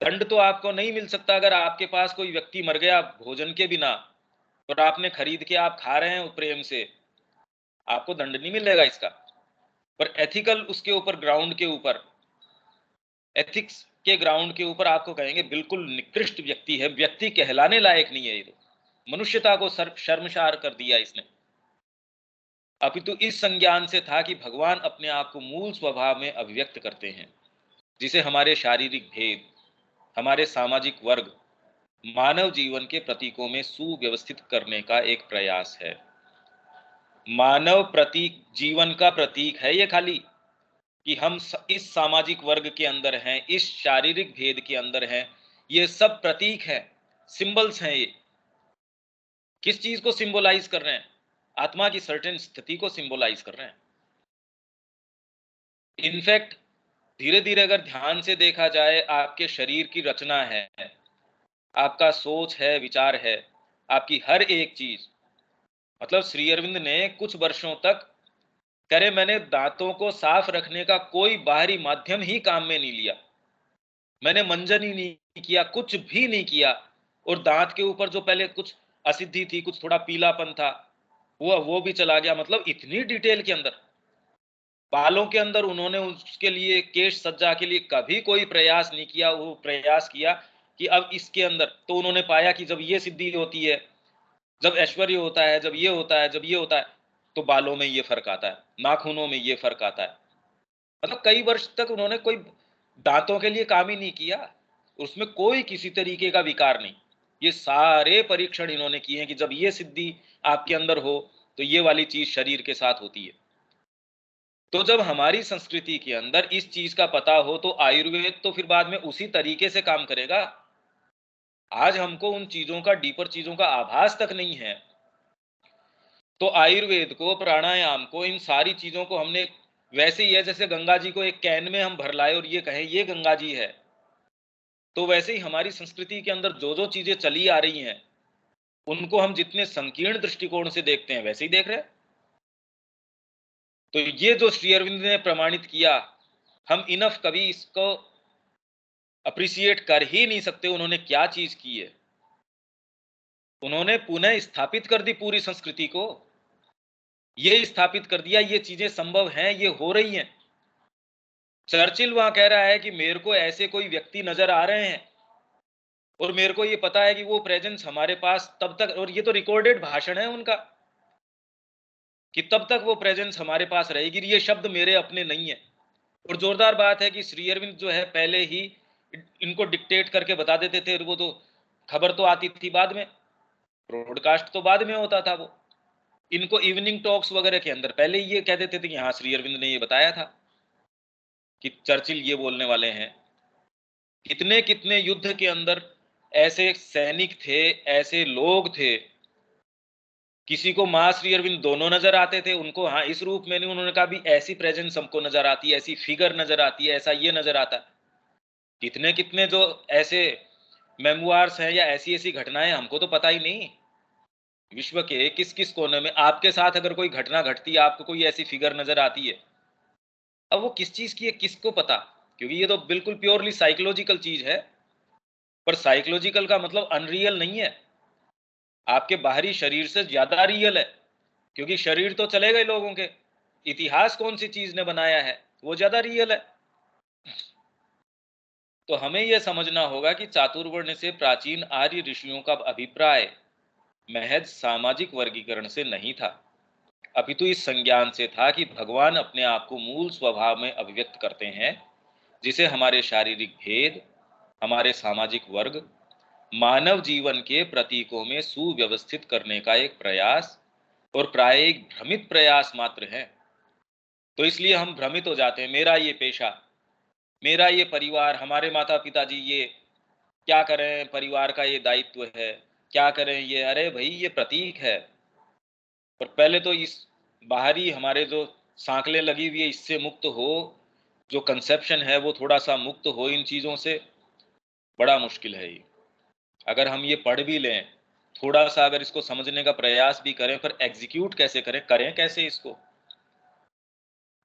दंड तो आपको नहीं मिल सकता अगर आपके पास कोई व्यक्ति मर गया भोजन के बिना और आपने खरीद के आप खा रहे हैं प्रेम से, आपको दंड नहीं मिलेगा इसका। पर एथिकल उसके ऊपर ग्राउंड के ऊपर, एथिक्स के ग्राउंड के ऊपर आपको कहेंगे बिल्कुल निकृष्ट व्यक्ति है, व्यक्ति कहलाने लायक नहीं है, ये तो मनुष्यता को शर्मसार कर दिया इसने। अपितु इस संज्ञान से था कि भगवान अपने आप को मूल स्वभाव में अभिव्यक्त करते हैं, जिसे हमारे शारीरिक भेद, हमारे सामाजिक वर्ग, मानव जीवन के प्रतीकों में सुव्यवस्थित करने का एक प्रयास है। मानव प्रतीक जीवन का प्रतीक है ये खाली, कि हम इस सामाजिक वर्ग के अंदर हैं, इस शारीरिक भेद के अंदर हैं, ये सब प्रतीक हैं, सिंबल्स हैं। ये किस चीज को सिंबलाइज कर रहे हैं? आत्मा की सर्टेन स्थिति को सिंबलाइज कर रहे हैं। इनफैक्ट धीरे धीरे अगर ध्यान से देखा जाए, आपके शरीर की रचना है, आपका सोच है, विचार है, आपकी हर एक चीज, मतलब श्री अरविंद ने कुछ वर्षों तक करे मैंने दांतों को साफ रखने का कोई बाहरी माध्यम ही काम में नहीं लिया, मैंने मंजन ही नहीं किया, कुछ भी नहीं किया, और दांत के ऊपर जो पहले कुछ असिद्धि थी, कुछ थोड़ा पीलापन था, वो भी चला गया। मतलब इतनी डिटेल के अंदर, बालों के अंदर उन्होंने उसके लिए केश सज्जा के लिए कभी कोई प्रयास नहीं किया। वो प्रयास किया कि अब इसके अंदर, तो उन्होंने पाया कि जब ये सिद्धि होती है, जब ऐश्वर्य होता है, जब ये होता है, जब ये होता है, तो बालों में ये फर्क आता है, नाखूनों में ये फर्क आता है। मतलब कई वर्ष तक उन्होंने कोई दांतों के लिए काम ही नहीं किया, उसमें कोई किसी तरीके का विकार नहीं। ये सारे परीक्षण इन्होंने किए हैं कि जब ये सिद्धि आपके अंदर हो तो ये वाली चीज शरीर के साथ होती है। तो जब हमारी संस्कृति के अंदर इस चीज का पता हो तो आयुर्वेद तो फिर बाद में उसी तरीके से काम करेगा। आज हमको उन चीजों का, डीपर चीजों का आभास तक नहीं है, तो आयुर्वेद को, प्राणायाम को, इन सारी चीजों को हमने वैसे ही है जैसे गंगा जी को एक कैन में हम भर लाए और ये कहें ये गंगा जी है। तो वैसे ही हमारी संस्कृति के अंदर जो जो चीजें चली आ रही हैं उनको हम जितने संकीर्ण दृष्टिकोण से देखते हैं वैसे ही देख रहे हैं। तो ये जो श्री अरविंद ने प्रमाणित किया, हम इनफ कभी इसको अप्रिसिएट कर ही नहीं सकते। उन्होंने क्या चीज की है, उन्होंने पुनः स्थापित कर दी पूरी संस्कृति को, ये स्थापित कर दिया ये चीजें संभव हैं, ये हो रही हैं। चर्चिल वहां कह रहा है कि मेरे को ऐसे कोई व्यक्ति नजर आ रहे हैं और मेरे को ये पता है कि वो प्रेजेंस हमारे पास तब तक, और ये तो रिकॉर्डेड भाषण है उनका, कि तब तक वो प्रेजेंस हमारे पास रहेगी। ये शब्द मेरे अपने नहीं है। और जोरदार बात है कि श्री अरविंद जो है पहले ही इनको डिक्टेट करके बता देते थे। वो तो खबर तो आती थी बाद में, ब्रॉडकास्ट तो बाद में होता था। वो इनको इवनिंग टॉक्स वगैरह के अंदर पहले ही ये कह देते थे कि हाँ श्री अरविंद ने ये बताया था कि चर्चिल ये बोलने वाले हैं। कितने कितने युद्ध के अंदर ऐसे सैनिक थे, ऐसे लोग थे, किसी को मां श्री अरविंद दोनों नजर आते थे, उनको हाँ इस रूप में नहीं, उन्होंने कहा भी ऐसी प्रेजेंस हमको नजर आती है, ऐसी फिगर नजर आती है, ऐसा ये नजर आता है। कितने कितने जो ऐसे मेमोइर्स हैं या ऐसी ऐसी घटनाएं हमको तो पता ही नहीं। विश्व के किस किस कोने में आपके साथ अगर कोई घटना घटती है, आपको कोई ऐसी फिगर नजर आती है, अब वो किस चीज की है किसको पता, क्योंकि ये तो बिल्कुल प्योरली साइकोलॉजिकल चीज है। पर साइकोलॉजिकल का मतलब अनरियल नहीं है, आपके बाहरी शरीर से ज्यादा रियल है। क्योंकि शरीर तो चले गए लोगों के, इतिहास कौन सी चीज ने बनाया है वो ज्यादा रियल है। तो हमें यह समझना होगा कि चातुर्वर्ण से प्राचीन आर्य ऋषियों का अभिप्राय महज सामाजिक वर्गीकरण से नहीं था, अपितु इस संज्ञान से था कि भगवान अपने आप को मूल स्वभाव में अभिव्यक्त करते हैं, जिसे हमारे शारीरिक भेद, हमारे सामाजिक वर्ग, मानव जीवन के प्रतीकों में सुव्यवस्थित करने का एक प्रयास और प्राय एक भ्रमित प्रयास मात्र है। तो इसलिए हम भ्रमित हो जाते हैं, मेरा ये पेशा, मेरा ये परिवार, हमारे माता पिताजी ये क्या करें, परिवार का ये दायित्व है, क्या करें ये, अरे भाई ये प्रतीक है। पर पहले तो इस बाहरी हमारे जो सांकलें लगी हुई है इससे मुक्त हो, जो कंसेप्शन है वो थोड़ा सा मुक्त हो इन चीजों से। बड़ा मुश्किल है ये। अगर हम ये पढ़ भी लें, थोड़ा सा अगर इसको समझने का प्रयास भी करें, पर एग्जीक्यूट कैसे करें, करें कैसे इसको।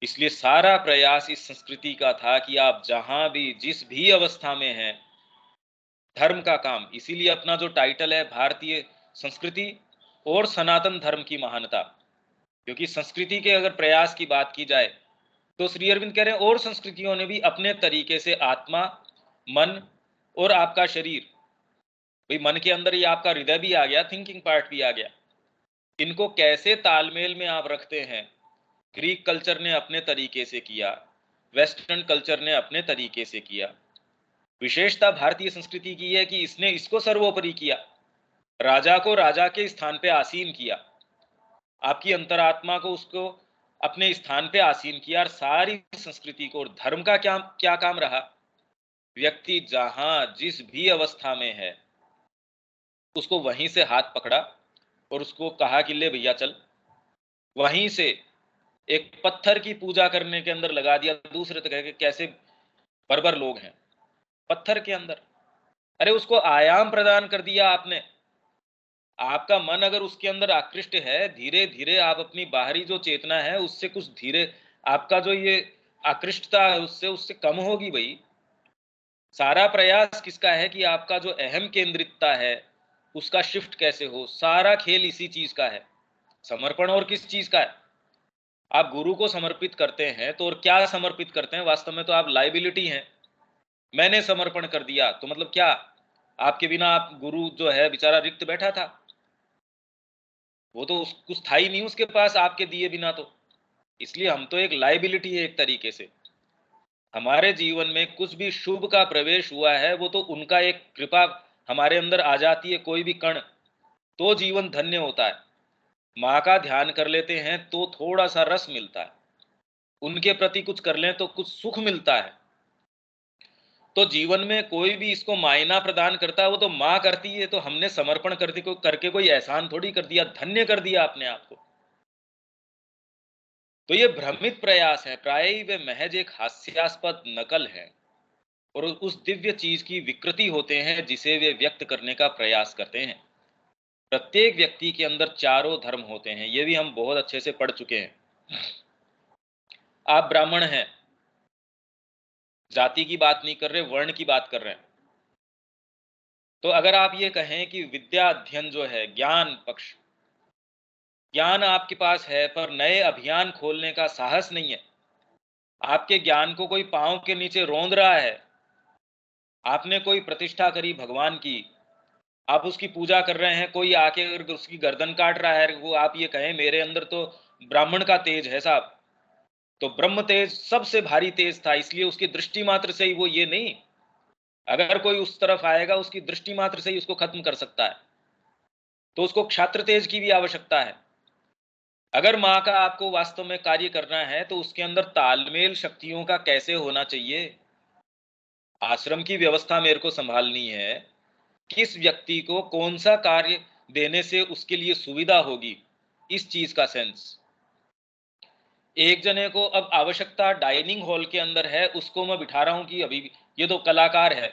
इसलिए सारा प्रयास इस संस्कृति का था कि आप जहां भी जिस भी अवस्था में हैं, धर्म का काम, इसीलिए अपना जो टाइटल है भारतीय संस्कृति और सनातन धर्म की महानता। क्योंकि संस्कृति के अगर प्रयास की बात की जाए तो श्री अरविंद कह रहे हैं और संस्कृतियों ने भी अपने तरीके से आत्मा, मन और आपका शरीर, भाई मन के अंदर ही आपका हृदय भी आ गया, थिंकिंग पार्ट भी आ गया, इनको कैसे तालमेल में आप रखते हैं। ग्रीक कल्चर ने अपने तरीके से किया, वेस्टर्न कल्चर ने अपने तरीके से किया। विशेषता भारतीय संस्कृति की है कि इसने इसको सर्वोपरि किया, राजा को राजा के स्थान पे आसीन किया, आपकी अंतरात्मा को उसको अपने स्थान पे आसीन किया। और सारी संस्कृति को और धर्म का क्या क्या काम रहा, व्यक्ति जहां जिस भी अवस्था में है उसको वहीं से हाथ पकड़ा और उसको कहा कि ले भैया चल, वहीं से एक पत्थर की पूजा करने के अंदर लगा दिया। दूसरे तो कहे कैसे बर्बर लोग हैं पत्थर के अंदर, अरे उसको आयाम प्रदान कर दिया आपने। आपका मन अगर उसके अंदर आकृष्ट है, धीरे धीरे आप अपनी बाहरी जो चेतना है उससे कुछ धीरे, आपका जो ये आकृष्टता है उससे उससे कम होगी भाई। सारा प्रयास किसका है कि आपका जो अहम केंद्रितता है उसका शिफ्ट कैसे हो। सारा खेल इसी चीज का है। समर्पण और किस चीज का है, आप गुरु को समर्पित करते हैं तो और क्या समर्पित करते हैं, वास्तव में तो आप लाइबिलिटी हैं। मैंने समर्पण कर दिया तो मतलब क्या, आपके बिना आप गुरु जो है बेचारा रिक्त बैठा था, वो तो कुछ था ही नहीं उसके पास आपके दिए बिना। तो इसलिए हम तो एक लाइबिलिटी है एक तरीके से। हमारे जीवन में कुछ भी शुभ का प्रवेश हुआ है वो तो उनका एक कृपा हमारे अंदर आ जाती है, कोई भी कण, तो जीवन धन्य होता है। माँ का ध्यान कर लेते हैं तो थोड़ा सा रस मिलता है, उनके प्रति कुछ कर लें तो कुछ सुख मिलता है। तो जीवन में कोई भी इसको मायना प्रदान करता है वो तो माँ करती है, तो हमने समर्पण करके कोई एहसान थोड़ी कर दिया, धन्य कर दिया अपने आप को। तो ये भ्रमित प्रयास है, प्राय ही वे महज एक हास्यास्पद नकल है और उस दिव्य चीज की विकृति होते हैं जिसे वे व्यक्त करने का प्रयास करते हैं। प्रत्येक व्यक्ति के अंदर चारों धर्म होते हैं, ये भी हम बहुत अच्छे से पढ़ चुके हैं। आप ब्राह्मण हैं, जाति की बात नहीं कर रहे, वर्ण की बात कर रहे हैं। तो अगर आप ये कहें कि विद्या अध्ययन जो है, ज्ञान पक्ष, ज्ञान आपके पास है पर नए अभियान खोलने का साहस नहीं है, आपके ज्ञान को कोई पांव के नीचे रौंद रहा है, आपने कोई प्रतिष्ठा करी भगवान की, आप उसकी पूजा कर रहे हैं, कोई आके अगर उसकी गर्दन काट रहा है, वो आप ये कहें मेरे अंदर तो ब्राह्मण का तेज है साहब, तो ब्रह्म तेज सबसे भारी तेज था, इसलिए उसकी दृष्टि मात्र से ही वो ये नहीं, अगर कोई उस तरफ आएगा उसकी दृष्टि मात्र से ही उसको खत्म कर सकता है। तो उसको क्षात्र तेज की भी आवश्यकता है। अगर माँ का आपको वास्तव में कार्य करना है तो उसके अंदर तालमेल शक्तियों का कैसे होना चाहिए। आश्रम की व्यवस्था मेरे को संभालनी है, किस व्यक्ति को कौन सा कार्य देने से उसके लिए सुविधा होगी, इस चीज का सेंस। एक जने को अब आवश्यकता डाइनिंग हॉल के अंदर है, उसको मैं बिठा रहा हूं कि अभी ये तो कलाकार है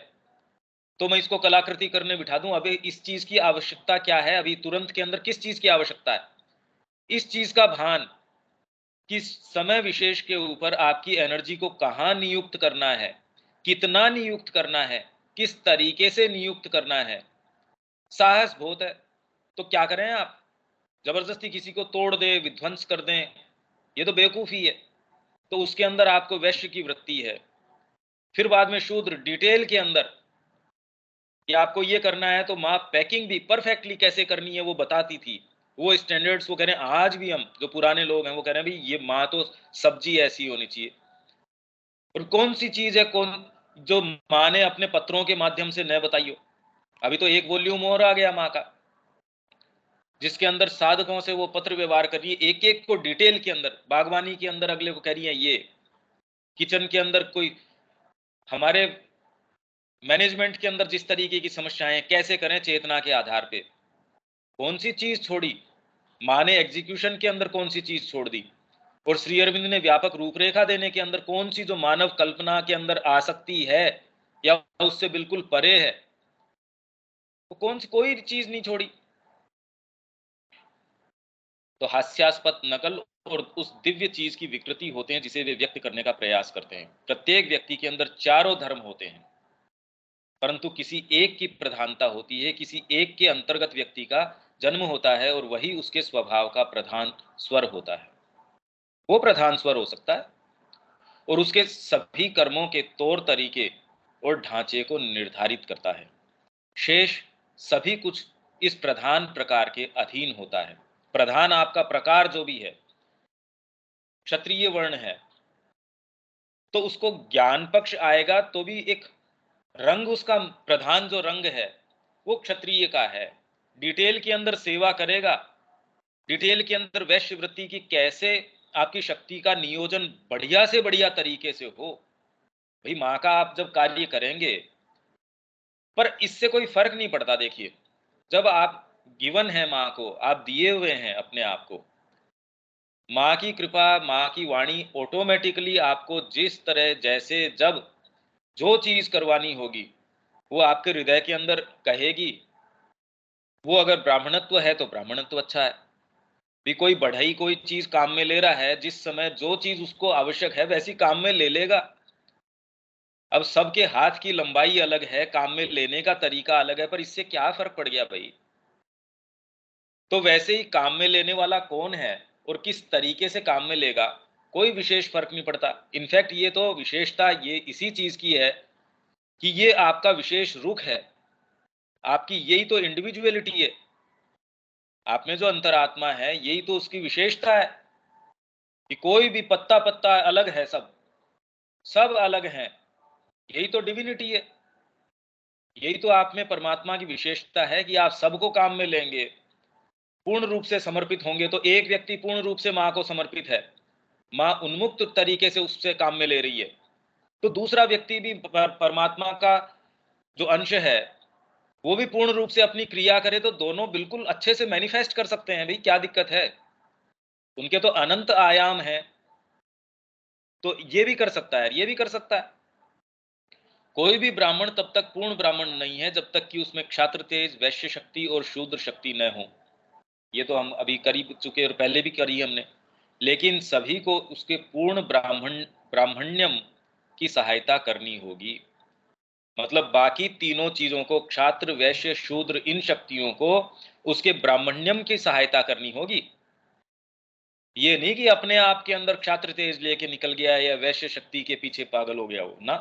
तो मैं इसको कलाकृति करने बिठा दूं, अभी इस चीज की आवश्यकता क्या है, अभी तुरंत के अंदर किस चीज की आवश्यकता है, इस चीज का भान, किस समय विशेष के ऊपर आपकी एनर्जी को कहां नियुक्त करना है, कितना नियुक्त करना है, किस तरीके से नियुक्त करना है, साहस बहुत है। तो क्या करें आप, जबरदस्ती किसी को तोड़ दे विध्वंस कर दें, ये तो बेवकूफी है। तो उसके अंदर आपको वैश्य की वृत्ति है, फिर बाद में शूद्र डिटेल के अंदर कि आपको ये करना है, तो माँ पैकिंग भी परफेक्टली कैसे करनी है वो बताती थी। वो स्टैंडर्ड्स वो कह रहे हैं, आज भी हम जो पुराने लोग हैं वो कह रहे हैं भाई ये माँ तो सब्जी ऐसी होनी चाहिए। और कौन सी चीज है कौन जो माँ ने अपने पत्रों के माध्यम से न बताई हो। अभी तो एक वॉल्यूम और आ गया माँ का, जिसके अंदर साधकों से वो पत्र व्यवहार कर रही है, एक एक को डिटेल के अंदर, बागवानी के अंदर अगले को कह रही है ये, किचन के अंदर कोई हमारे मैनेजमेंट के अंदर जिस तरीके की समस्याएं कैसे करें चेतना के आधार पे, कौन सी चीज छोड़ी माँ ने, एग्जीक्यूशन के अंदर कौन सी चीज छोड़ दी, और श्री अरविंद ने व्यापक रूपरेखा देने के अंदर कौन सी जो मानव कल्पना के अंदर आ सकती है या उससे बिल्कुल परे है, तो कौन सी कोई चीज नहीं छोड़ी। तो हास्यास्पद नकल और उस दिव्य चीज की विकृति होते हैं जिसे वे व्यक्त करने का प्रयास करते हैं। प्रत्येक व्यक्ति के अंदर चारों धर्म होते हैं, परंतु किसी एक की प्रधानता होती है, किसी एक के अंतर्गत व्यक्ति का जन्म होता है और वही उसके स्वभाव का प्रधान स्वर होता है। वो प्रधान स्वर हो सकता है और उसके सभी कर्मों के तौर तरीके और ढांचे को निर्धारित करता है। शेष सभी कुछ इस प्रधान प्रकार के अधीन होता है। प्रधान आपका प्रकार जो भी है, क्षत्रिय वर्ण है तो उसको ज्ञान पक्ष आएगा तो भी एक रंग, उसका प्रधान जो रंग है वो क्षत्रिय का है। डिटेल के अंदर सेवा करेगा, डिटेल के अंदर वैश्य वृत्ति की कैसे आपकी शक्ति का नियोजन बढ़िया से बढ़िया तरीके से हो। भाई माँ का आप जब कार्य करेंगे, पर इससे कोई फर्क नहीं पड़ता। देखिए जब आप गिवन है माँ को, आप दिए हुए हैं अपने आप को, माँ की कृपा, माँ की वाणी ऑटोमेटिकली आपको जिस तरह जैसे जब जो चीज करवानी होगी वो आपके हृदय के अंदर कहेगी। वो अगर ब्राह्मणत्व है तो ब्राह्मणत्व अच्छा है, भी कोई बढ़ई कोई चीज काम में ले रहा है, जिस समय जो चीज उसको आवश्यक है वैसी काम में ले लेगा। अब सबके हाथ की लंबाई अलग है, काम में लेने का तरीका अलग है, पर इससे क्या फर्क पड़ गया भाई। तो वैसे ही काम में लेने वाला कौन है और किस तरीके से काम में लेगा, कोई विशेष फर्क नहीं पड़ता। इनफैक्ट ये तो विशेषता ये इसी चीज की है कि ये आपका विशेष रुख है, आपकी यही तो इंडिविजुअलिटी है, आप में जो अंतरात्मा है यही तो उसकी विशेषता है कि कोई भी पत्ता पत्ता अलग है, सब सब अलग हैं, यही तो डिविनिटी है। यही तो आप में परमात्मा की विशेषता है कि आप सबको काम में लेंगे, पूर्ण रूप से समर्पित होंगे तो एक व्यक्ति पूर्ण रूप से माँ को समर्पित है, माँ उन्मुक्त तरीके से उससे काम में ले रही है, तो दूसरा व्यक्ति भी परमात्मा का जो अंश है वो भी पूर्ण रूप से अपनी क्रिया करे, तो दोनों बिल्कुल अच्छे से मैनिफेस्ट कर सकते हैं। भाई क्या दिक्कत है, उनके तो अनंत आयाम है, तो ये भी कर सकता है, ये भी कर सकता है। कोई भी ब्राह्मण तब तक पूर्ण ब्राह्मण नहीं है जब तक कि उसमें क्षात्र तेज, वैश्य शक्ति और शूद्र शक्ति न हो। ये तो हम अभी कर ही चुके और पहले भी करी हमने। लेकिन सभी को उसके पूर्ण ब्राह्मण्यम की सहायता करनी होगी। मतलब बाकी तीनों चीजों को, क्षात्र वैश्य शूद्र, इन शक्तियों को उसके ब्राह्मण्यम की सहायता करनी होगी। ये नहीं कि अपने आप के अंदर क्षात्र तेज लेके निकल गया या वैश्य शक्ति के पीछे पागल हो गया हो ना।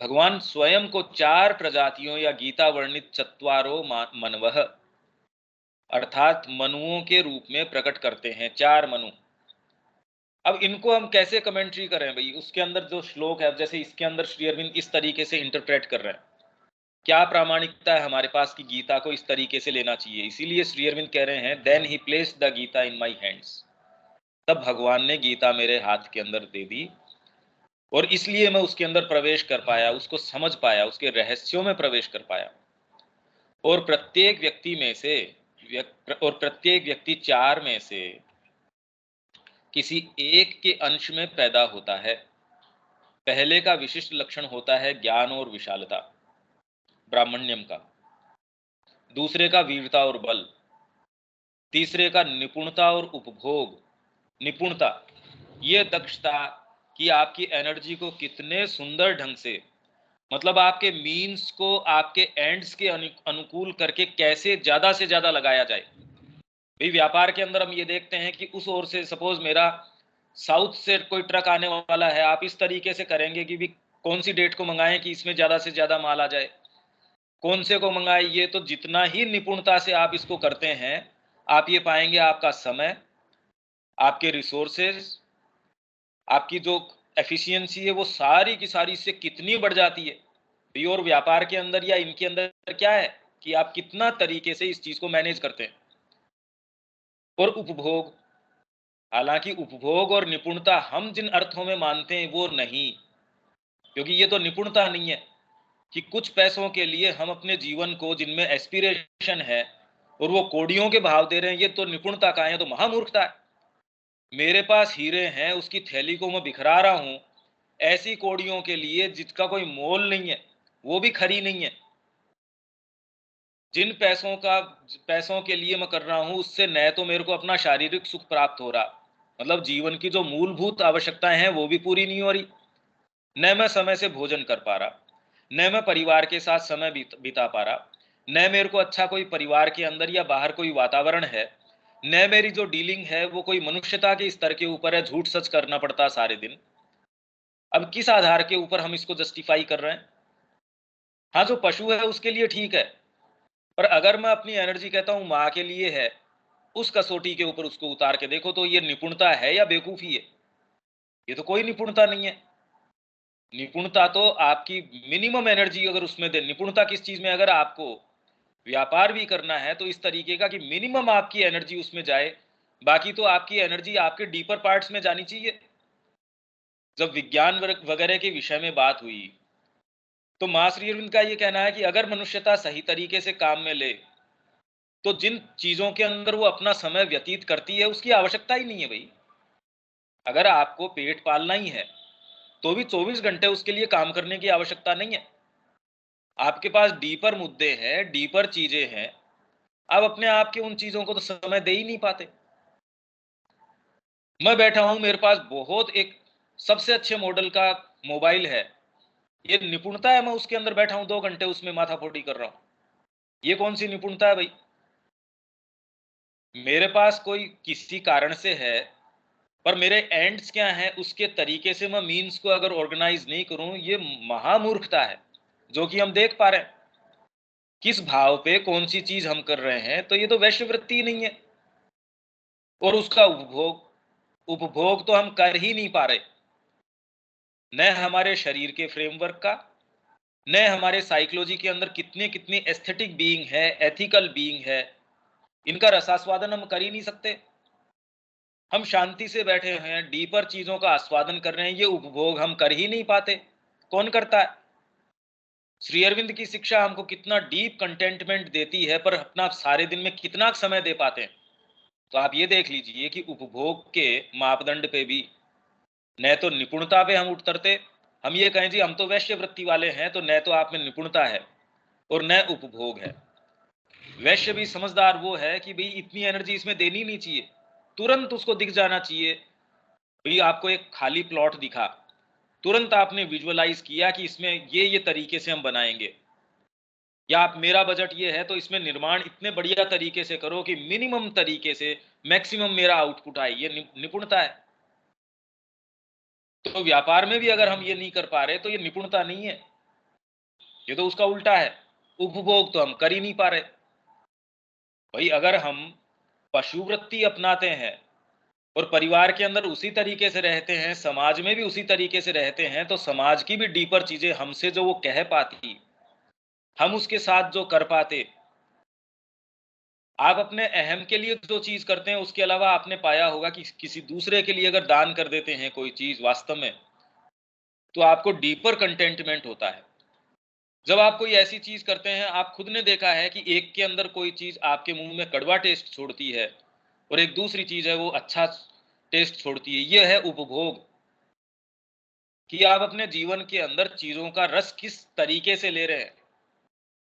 भगवान स्वयं को 4 प्रजातियों या गीता वर्णित चत्वारो मनवह अर्थात मनुओं के रूप में प्रकट करते हैं, 4 मनु। अब इनको हम कैसे कमेंट्री करें भाई, उसके अंदर जो श्लोक है, जैसे इसके अंदर श्री अरविंद इस तरीके से इंटरप्रेट कर रहे हैं, क्या प्रामाणिकता है हमारे पास कि गीता को इस तरीके से लेना चाहिए। इसीलिए श्री अरविंद कह रहे हैं, then he placed the Gita in my hands, तब भगवान ने गीता मेरे हाथ के अंदर दे दी और इसलिए मैं उसके अंदर प्रवेश कर पाया, उसको समझ पाया, उसके रहस्यों में प्रवेश कर पाया। और प्रत्येक व्यक्ति में से और प्रत्येक व्यक्ति 4 में से किसी एक के अंश में पैदा होता है। पहले का विशिष्ट लक्षण होता है ज्ञान और विशालता, ब्राह्मण्यम का। दूसरे का वीरता और बल। तीसरे का निपुणता और उपभोग। निपुणता, ये दक्षता कि आपकी एनर्जी को कितने सुंदर ढंग से, मतलब आपके मीन्स को आपके एंड्स के अनुकूल करके कैसे ज्यादा से ज्यादा लगाया जाए। भाई व्यापार के अंदर हम ये देखते हैं कि उस ओर से सपोज मेरा साउथ से कोई ट्रक आने वाला है, आप इस तरीके से करेंगे कि भी कौन सी डेट को मंगाएं कि इसमें ज्यादा से ज्यादा माल आ जाए, कौन से को मंगाए। ये तो जितना ही निपुणता से आप इसको करते हैं, आप ये पाएंगे आपका समय, आपके रिसोर्सेज, आपकी जो एफिशिएंसी है वो सारी की सारी इससे कितनी बढ़ जाती है। और व्यापार के अंदर या इनके अंदर क्या है कि आप कितना तरीके से इस चीज को मैनेज करते हैं। और उपभोग, हालांकि उपभोग और निपुणता हम जिन अर्थों में मानते हैं वो नहीं, क्योंकि ये तो निपुणता नहीं है कि कुछ पैसों के लिए हम अपने जीवन को, जिनमें एस्पिरेशन है और वो कोड़ियों के भाव दे रहे हैं, ये तो निपुणता का है, तो महामूर्खता है। मेरे पास हीरे हैं, उसकी थैली को मैं बिखरा रहा हूं ऐसी कोड़ियों के लिए जिसका कोई मोल नहीं है, वो भी खरी नहीं है। जिन पैसों के लिए मैं कर रहा हूं, उससे न तो मेरे को अपना शारीरिक सुख प्राप्त हो रहा, मतलब जीवन की जो मूलभूत आवश्यकताएं हैं वो भी पूरी नहीं हो रही, न मैं समय से भोजन कर पा रहा, न मैं परिवार के साथ समय बिता पा रहा, न मेरे को अच्छा कोई परिवार के अंदर या बाहर कोई वातावरण है, न मेरी जो डीलिंग है वो कोई मनुष्यता के स्तर के ऊपर है, झूठ सच करना पड़ता सारे दिन। अब किस आधार के ऊपर हम इसको जस्टिफाई कर रहे हैं। हाँ, जो पशु है उसके लिए ठीक है, पर अगर मैं अपनी एनर्जी कहता हूं माँ के लिए है, उस कसौटी के ऊपर उसको उतार के देखो तो ये निपुणता है या बेवकूफी है। ये तो कोई निपुणता नहीं है। निपुणता तो आपकी मिनिमम एनर्जी अगर उसमें दे, निपुणता किस चीज में, अगर आपको व्यापार भी करना है तो इस तरीके का कि मिनिमम आपकी एनर्जी उसमें जाए, बाकी तो आपकी एनर्जी आपके डीपर पार्ट्स में जानी चाहिए। जब विज्ञान वगैरह के विषय में बात हुई तो मां श्री अरविंद का ये कहना है कि अगर मनुष्यता सही तरीके से काम में ले तो जिन चीजों के अंदर वो अपना समय व्यतीत करती है उसकी आवश्यकता ही नहीं है भाई। अगर आपको पेट पालना ही है तो भी 24 घंटे उसके लिए काम करने की आवश्यकता नहीं है। आपके पास डीपर मुद्दे हैं, डीपर चीजें हैं, आप अपने आप के उन चीजों को तो समय दे ही नहीं पाते। मैं बैठा हूं, मेरे पास बहुत एक सबसे अच्छे मॉडल का मोबाइल है, ये निपुणता है, मैं उसके अंदर बैठा हूं 2 घंटे उसमें माथाफोटी कर रहा हूं, ये कौन सी निपुणता है भाई। मेरे पास कोई किसी कारण से है, पर मेरे एंड्स क्या हैं उसके तरीके से मैं मीन्स को अगर ऑर्गेनाइज नहीं करूं, ये महामूर्खता है। जो कि हम देख पा रहे हैं किस भाव पे कौन सी चीज हम कर रहे हैं, तो ये तो वैश्यवृत्ति नहीं है। और उसका उपभोग, उपभोग तो हम कर ही नहीं पा रहे, न हमारे शरीर के फ्रेमवर्क का, न हमारे साइकोलॉजी के अंदर कितने कितनी एस्थेटिक बीइंग है, एथिकल बीइंग है, इनका रसास्वादन हम कर ही नहीं सकते। हम शांति से बैठे हैं, डीपर चीजों का आस्वादन कर रहे हैं, ये उपभोग हम कर ही नहीं पाते। कौन करता है? श्री अरविंद की शिक्षा हमको कितना डीप कंटेंटमेंट देती है, पर अपना सारे दिन में कितना समय दे पाते हैं। तो आप ये देख लीजिए कि उपभोग के मापदंड पे भी न तो निपुणता पे हम उतरते, हम ये कहें जी हम तो वैश्य वृत्ति वाले हैं, तो न तो आप में निपुणता है और न उपभोग है। वैश्य भी समझदार वो है कि भाई इतनी एनर्जी इसमें देनी नहीं चाहिए, तुरंत उसको दिख जाना चाहिए। भाई आपको एक खाली प्लॉट दिखा, तुरंत आपने विजुअलाइज किया कि इसमें ये तरीके से हम बनाएंगे, या आप मेरा बजट ये है तो इसमें निर्माण इतने बढ़िया तरीके से करो कि मिनिमम तरीके से मैक्सिमम मेरा आउटपुट आए। ये निपुणता है। तो व्यापार में भी अगर हम ये नहीं कर पा रहे तो ये निपुणता नहीं है, ये तो उसका उल्टा है। उपभोग तो हम कर ही नहीं पा रहे। भाई अगर हम पशुवृत्ति अपनाते हैं और परिवार के अंदर उसी तरीके से रहते हैं, समाज में भी उसी तरीके से रहते हैं, तो समाज की भी डीपर चीजें हमसे जो वो कह पाती, हम उसके साथ जो कर पाते। आप अपने अहम के लिए जो चीज करते हैं, उसके अलावा आपने पाया होगा कि किसी दूसरे के लिए अगर दान कर देते हैं कोई चीज वास्तव में, तो आपको डीपर कंटेंटमेंट होता है। जब आप कोई ऐसी चीज करते हैं, आप खुद ने देखा है कि एक के अंदर कोई चीज आपके मुंह में कड़वा टेस्ट छोड़ती है और एक दूसरी चीज है वो अच्छा टेस्ट छोड़ती है। यह है उपभोग, कि आप अपने जीवन के अंदर चीजों का रस किस तरीके से ले रहे हैं।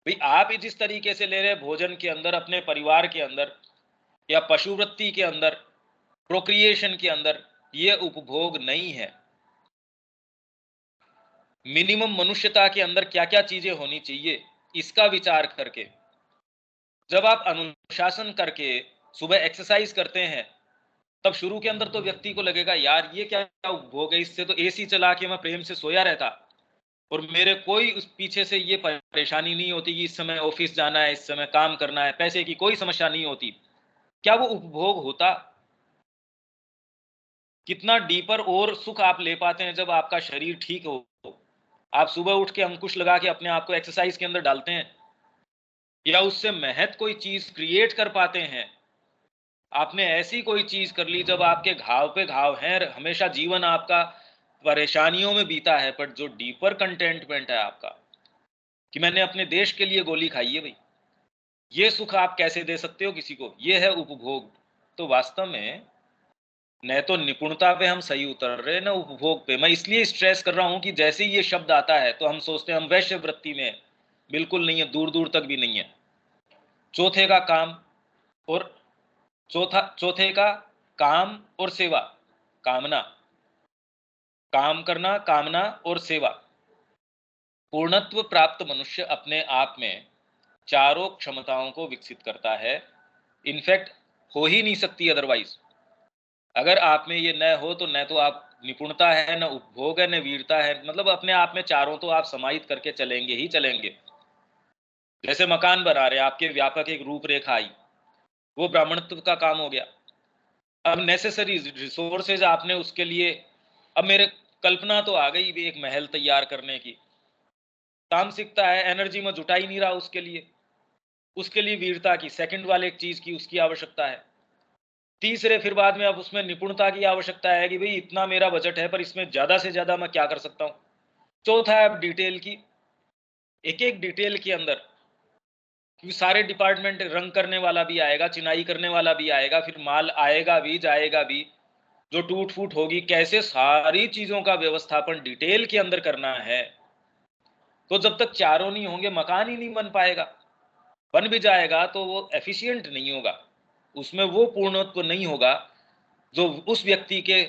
भाई आप जिस तरीके से ले रहे हैं भोजन के अंदर, अपने परिवार के अंदर या पशुवृत्ति के अंदर, प्रोक्रिएशन के अंदर, ये उपभोग नहीं है। मिनिमम मनुष्यता के अंदर क्या क्या चीजें होनी चाहिए, इसका विचार करके जब आप अनुशासन करके सुबह एक्सरसाइज करते हैं, तब शुरू के अंदर तो व्यक्ति को लगेगा यार ये क्या उपभोग है, इससे तो एसी चला के मैं प्रेम से सोया रहता और मेरे कोई उस पीछे से ये परेशानी नहीं होती कि इस समय ऑफिस जाना है, इस समय काम करना है, पैसे की कोई समस्या नहीं होती। क्या वो उपभोग होता? कितना डीपर और सुख आप ले पाते हैं जब आपका शरीर ठीक हो। आप सुबह उठ के अंकुश लगा के अपने आप को एक्सरसाइज के अंदर डालते हैं, या उससे महत्व कोई चीज क्रिएट कर पाते हैं। आपने ऐसी कोई चीज कर ली जब आपके घाव पे घाव हैं, हमेशा जीवन आपका परेशानियों में बीता है, पर जो डीपर कंटेंटमेंट है आपका कि मैंने अपने देश के लिए गोली खाई है, भाई ये सुख आप कैसे दे सकते हो किसी को? ये है उपभोग। तो वास्तव में न तो निपुणता पे हम सही उतर रहे, न उपभोग पे। मैं इसलिए स्ट्रेस कर रहा हूं कि जैसे ही ये शब्द आता है तो हम सोचते हैं हम वैश्य वृत्ति में हैं। बिल्कुल नहीं है, दूर दूर तक भी नहीं है। चौथे का काम और चौथे का काम और सेवा, कामना, काम करना, कामना और सेवा। पूर्णत्व प्राप्त मनुष्य अपने आप में चारों क्षमताओं को विकसित करता है। इनफैक्ट हो ही नहीं सकती अदरवाइज। अगर आप में ये न हो तो न तो आप निपुणता है, न उपभोग है, न वीरता है। मतलब अपने आप में चारों तो आप समाहित करके चलेंगे ही चलेंगे। जैसे मकान बना रहे, आपके व्यापक एक रूपरेखा आई, वो ब्राह्मणत्व का काम हो गया। अब नेसेसरी रिसोर्सेज आपने उसके लिए, अब मेरे कल्पना तो आ गई भी एक महल तैयार करने की, तामसिकता है, एनर्जी में जुटा ही नहीं रहा उसके लिए वीरता की, सेकंड वाले एक चीज की उसकी आवश्यकता है। तीसरे फिर बाद में अब उसमें निपुणता की आवश्यकता है कि भाई इतना मेरा बजट है, पर इसमें ज्यादा से ज्यादा मैं क्या कर सकता हूँ। चौथा है अब डिटेल की, एक एक डिटेल के अंदर, क्योंकि सारे डिपार्टमेंट, रंग करने वाला भी आएगा, चिनाई करने वाला भी आएगा, फिर माल आएगा भी जाएगा भी, जो टूट फूट होगी, कैसे सारी चीजों का व्यवस्थापन डिटेल के अंदर करना है। तो जब तक चारों नहीं होंगे मकान ही नहीं बन पाएगा। बन भी जाएगा तो वो एफिशिएंट नहीं होगा, उसमें वो पूर्णत्व नहीं होगा जो उस व्यक्ति के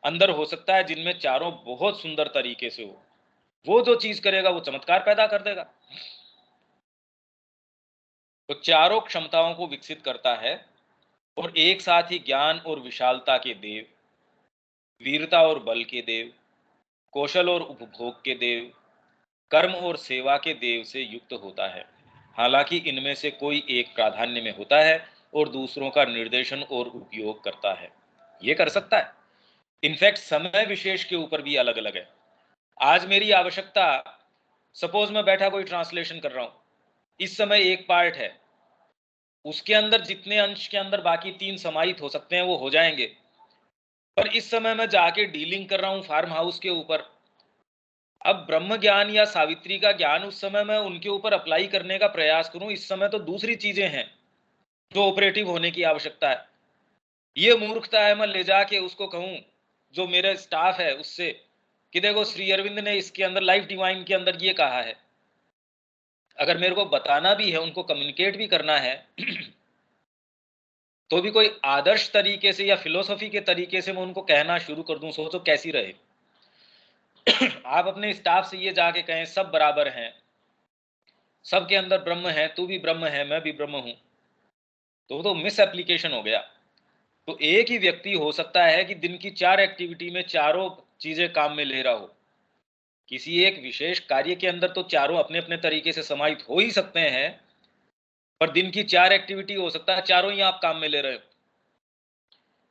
अंदर हो सकता है, जिनमें चारों बहुत सुंदर तरीके से हो। वो जो चीज करेगा वो चमत्कार पैदा कर देगा। तो चारों क्षमताओं को विकसित करता है और एक साथ ही ज्ञान और विशालता के देव, वीरता और बल के देव, कौशल और उपभोग के देव, कर्म और सेवा के देव से युक्त होता है। हालांकि इनमें से कोई एक प्राधान्य में होता है और दूसरों का निर्देशन और उपयोग करता है। ये कर सकता है। इनफैक्ट समय विशेष के ऊपर भी अलग अलग है। आज मेरी आवश्यकता, सपोज मैं बैठा कोई ट्रांसलेशन कर रहा हूं, इस समय एक पार्ट है, उसके अंदर जितने अंश के अंदर बाकी 3 समाहित हो सकते हैं वो हो जाएंगे। पर इस समय मैं जाके डीलिंग कर रहा हूँ फार्म हाउस के ऊपर। अब ब्रह्म ज्ञान या सावित्री का ज्ञान उस समय मैं उनके ऊपर अप्लाई करने का प्रयास करूं, इस समय तो दूसरी चीजें हैं जो ऑपरेटिव होने की आवश्यकता है। ये मूर्खता है मैं ले जाके उसको कहूं, जो मेरे स्टाफ है उससे, कि देखो श्री अरविंद ने इसके अंदर लाइफ डिवाइन के अंदर ये कहा है। अगर मेरे को बताना भी है, उनको कम्युनिकेट भी करना है तो भी कोई आदर्श तरीके से या फिलोसफी के तरीके से मैं उनको कहना शुरू कर दूं, सोचो कैसी रहे। आप अपने स्टाफ से ये जाके कहें सब बराबर हैं, सबके अंदर ब्रह्म है, तू भी ब्रह्म है, मैं भी ब्रह्म हूं, तो मिस एप्लीकेशन हो गया। तो एक ही व्यक्ति हो सकता है कि दिन की 4 एक्टिविटी में चारों चीजें काम में ले रहा हो। किसी एक विशेष कार्य के अंदर तो चारों अपने अपने तरीके से समाहित हो ही सकते हैं, पर दिन की 4 एक्टिविटी हो सकता है चारों ही आप काम में ले रहे हो।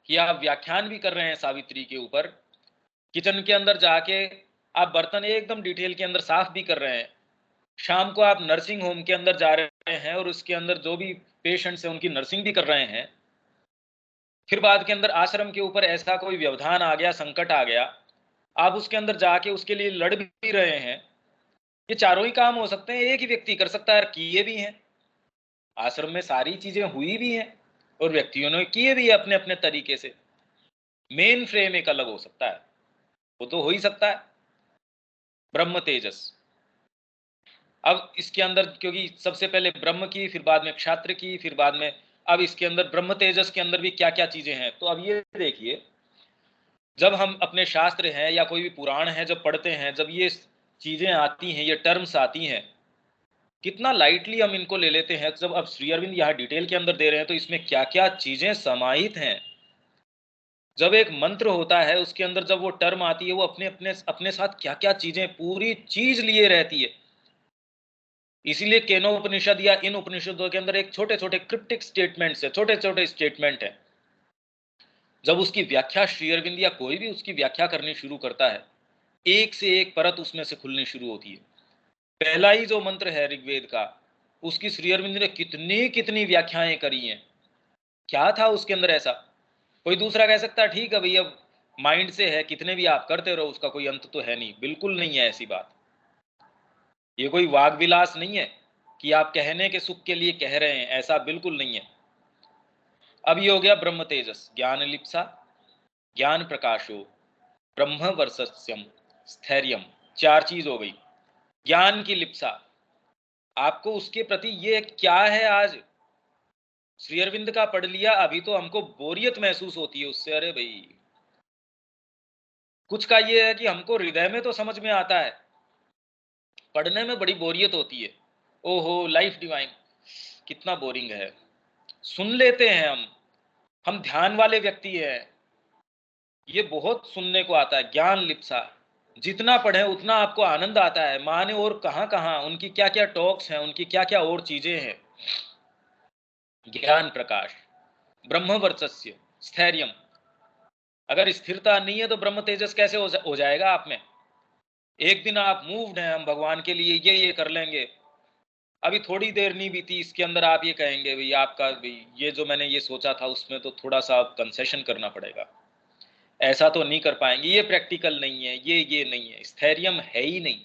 कि आप व्याख्यान भी कर रहे हैं सावित्री के ऊपर, किचन के अंदर जाके आप बर्तन एकदम डिटेल के अंदर साफ भी कर रहे हैं, शाम को आप नर्सिंग होम के अंदर जा रहे हैं और उसके अंदर जो भी पेशेंट्स हैं उनकी नर्सिंग भी कर रहे हैं, फिर बाद के अंदर आश्रम के ऊपर ऐसा कोई व्यवधान आ गया, संकट आ गया, आप उसके अंदर जाके उसके लिए लड़ भी रहे हैं। ये चारों ही काम हो सकते हैं, एक ही व्यक्ति कर सकता है, किए भी हैं। आश्रम में सारी चीजें हुई भी हैं और व्यक्तियों ने किए भी है अपने अपने तरीके से। मेन फ्रेम एक अलग हो सकता है, वो तो हो ही सकता है। ब्रह्म तेजस, अब इसके अंदर क्योंकि सबसे पहले ब्रह्म की, फिर बाद में क्षात्र की, फिर बाद में अब इसके अंदर ब्रह्म तेजस के अंदर भी क्या क्या चीजें हैं। तो अब ये देखिए, जब हम अपने शास्त्र हैं या कोई भी पुराण है जब पढ़ते हैं, जब ये चीजें आती हैं, ये टर्म्स आती हैं, कितना लाइटली हम इनको ले लेते हैं। जब अब श्री अरविंद यहाँ डिटेल के अंदर दे रहे हैं तो इसमें क्या क्या चीजें समाहित हैं। जब एक मंत्र होता है उसके अंदर जब वो टर्म आती है, वो अपने अपने अपने साथ क्या क्या चीजें, पूरी चीज लिए रहती है। इसीलिए केनोपनिषद या इन उपनिषदों के अंदर एक छोटे छोटे क्रिप्टिक स्टेटमेंट्स है, छोटे छोटे स्टेटमेंट है। जब उसकी व्याख्या श्री अरविंद या कोई भी उसकी व्याख्या करनी शुरू करता है, एक से एक परत उसमें से खुलनी शुरू होती है। पहला ही जो मंत्र है ऋग्वेद का, उसकी श्री अरविंद ने कितनी कितनी व्याख्याएं करी हैं। क्या था उसके अंदर ऐसा? कोई दूसरा कह सकता है ठीक है भैया, माइंड से है, कितने भी आप करते रहो, उसका कोई अंत तो है नहीं। बिल्कुल नहीं है ऐसी बात। ये कोई वाग विलास नहीं है कि आप कहने के सुख के लिए कह रहे हैं, ऐसा बिल्कुल नहीं है। अब ये हो गया ब्रह्म तेजस, ज्ञान लिप्सा, ज्ञान प्रकाशो, ब्रह्म वर्चस्यम, स्थैर्यम, 4 चीज हो गई। ज्ञान की लिप्सा, आपको उसके प्रति ये क्या है। आज श्री अरविंद का पढ़ लिया, अभी तो हमको बोरियत महसूस होती है उससे। अरे भाई, कुछ का ये है कि हमको हृदय में तो समझ में आता है, पढ़ने में बड़ी बोरियत होती है। ओहो, लाइफ डिवाइन कितना बोरिंग है। सुन लेते हैं हम ध्यान वाले व्यक्ति हैं, ये बहुत सुनने को आता है। ज्ञान लिप्सा, जितना पढ़े उतना आपको आनंद आता है। माने और कहां कहां उनकी क्या क्या टॉक्स हैं, उनकी क्या क्या और चीजें हैं। ज्ञान प्रकाश, ब्रह्म वर्चस्व, स्थैर्यम, अगर स्थिरता नहीं है तो ब्रह्म तेजस कैसे हो जाएगा आप में। एक दिन आप मूव्ड हैं, हम भगवान के लिए ये कर लेंगे, अभी थोड़ी देर नहीं बीती इसके अंदर आप ये कहेंगे भाई आपका भाई ये जो मैंने ये सोचा था उसमें तो थोड़ा सा कंसेशन करना पड़ेगा, ऐसा तो नहीं कर पाएंगे, ये प्रैक्टिकल नहीं है, ये नहीं है। स्थैर्यम है ही नहीं।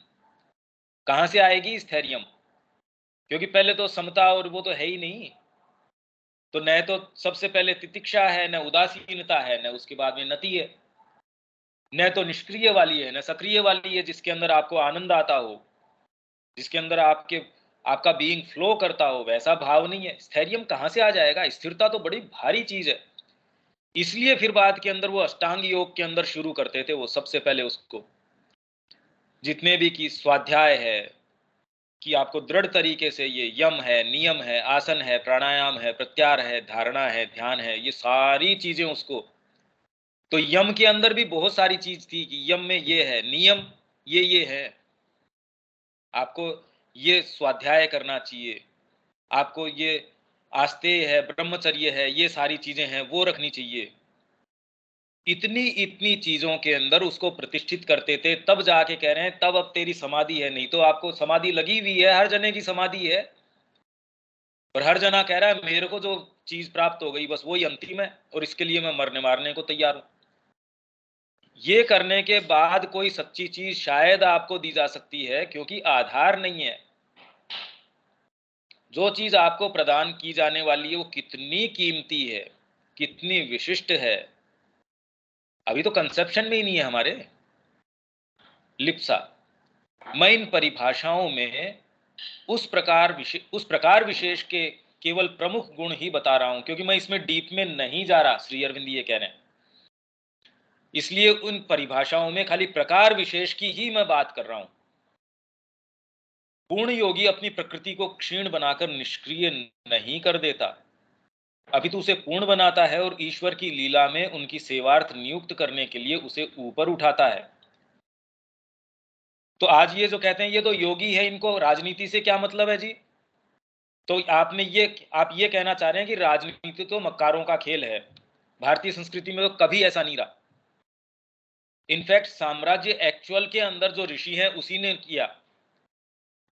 कहां से आएगी स्थैर्यम? क्योंकि पहले तो समता और वो तो है ही नहीं। तो न तो सबसे पहले तितिक्षा है, न उदासीनता है, न उसके बाद में नति है। न तो निष्क्रिय वाली है, न सक्रिय वाली है जिसके अंदर आपको आनंद आता हो, जिसके अंदर आपका बीइंग फ्लो करता हो, वैसा भाव नहीं है। स्थैर्यम कहां से आ जाएगा? स्थिरता तो बड़ी भारी चीज है। इसलिए फिर बाद के अंदर वो अष्टांग योग के अंदर शुरू करते थे वो सबसे पहले उसको, जितने भी की स्वाध्याय है, कि आपको दृढ़ तरीके से ये यम है, नियम है, आसन है, प्राणायाम है, प्रत्याहार है, धारणा है, ध्यान है, ये सारी चीजें उसको। तो यम के अंदर भी बहुत सारी चीज थी कि यम में ये है, नियम ये है, आपको ये स्वाध्याय करना चाहिए, आपको ये आस्तेय है, ब्रह्मचर्य है, ये सारी चीजें हैं वो रखनी चाहिए। इतनी इतनी चीजों के अंदर उसको प्रतिष्ठित करते थे, तब जाके कह रहे हैं तब अब तेरी समाधि है। नहीं तो आपको समाधि लगी हुई है, हर जने की समाधि है। और हर जना कह रहा है मेरे को जो चीज प्राप्त हो गई बस वही अंतिम है और इसके लिए मैं मरने मारने को तैयार हूं। ये करने के बाद कोई सच्ची चीज शायद आपको दी जा सकती है, क्योंकि आधार नहीं है। जो चीज आपको प्रदान की जाने वाली है वो कितनी कीमती है, कितनी विशिष्ट है, अभी तो कंसेप्शन में ही नहीं है हमारे। लिप्सा, मैं इन परिभाषाओं में उस प्रकार विशेष के केवल प्रमुख गुण ही बता रहा हूं, क्योंकि मैं इसमें डीप में नहीं जा रहा। श्री अरविंद ये कह रहे हैं, इसलिए उन परिभाषाओं में खाली प्रकार विशेष की ही मैं बात कर रहा हूं। पूर्ण योगी अपनी प्रकृति को क्षीण बनाकर निष्क्रिय नहीं कर देता, अपितु उसे पूर्ण बनाता है और ईश्वर की लीला में उनकी सेवार्थ नियुक्त करने के लिए उसे ऊपर उठाता है। तो आज ये जो कहते हैं ये तो योगी है, इनको राजनीति से क्या मतलब है जी? तो आप ये कहना चाह रहे हैं कि राजनीति तो मक्कारों का खेल है। भारतीय संस्कृति में तो कभी ऐसा नहीं रहा। इनफैक्ट साम्राज्य एक्चुअल के अंदर जो ऋषि है उसी ने किया।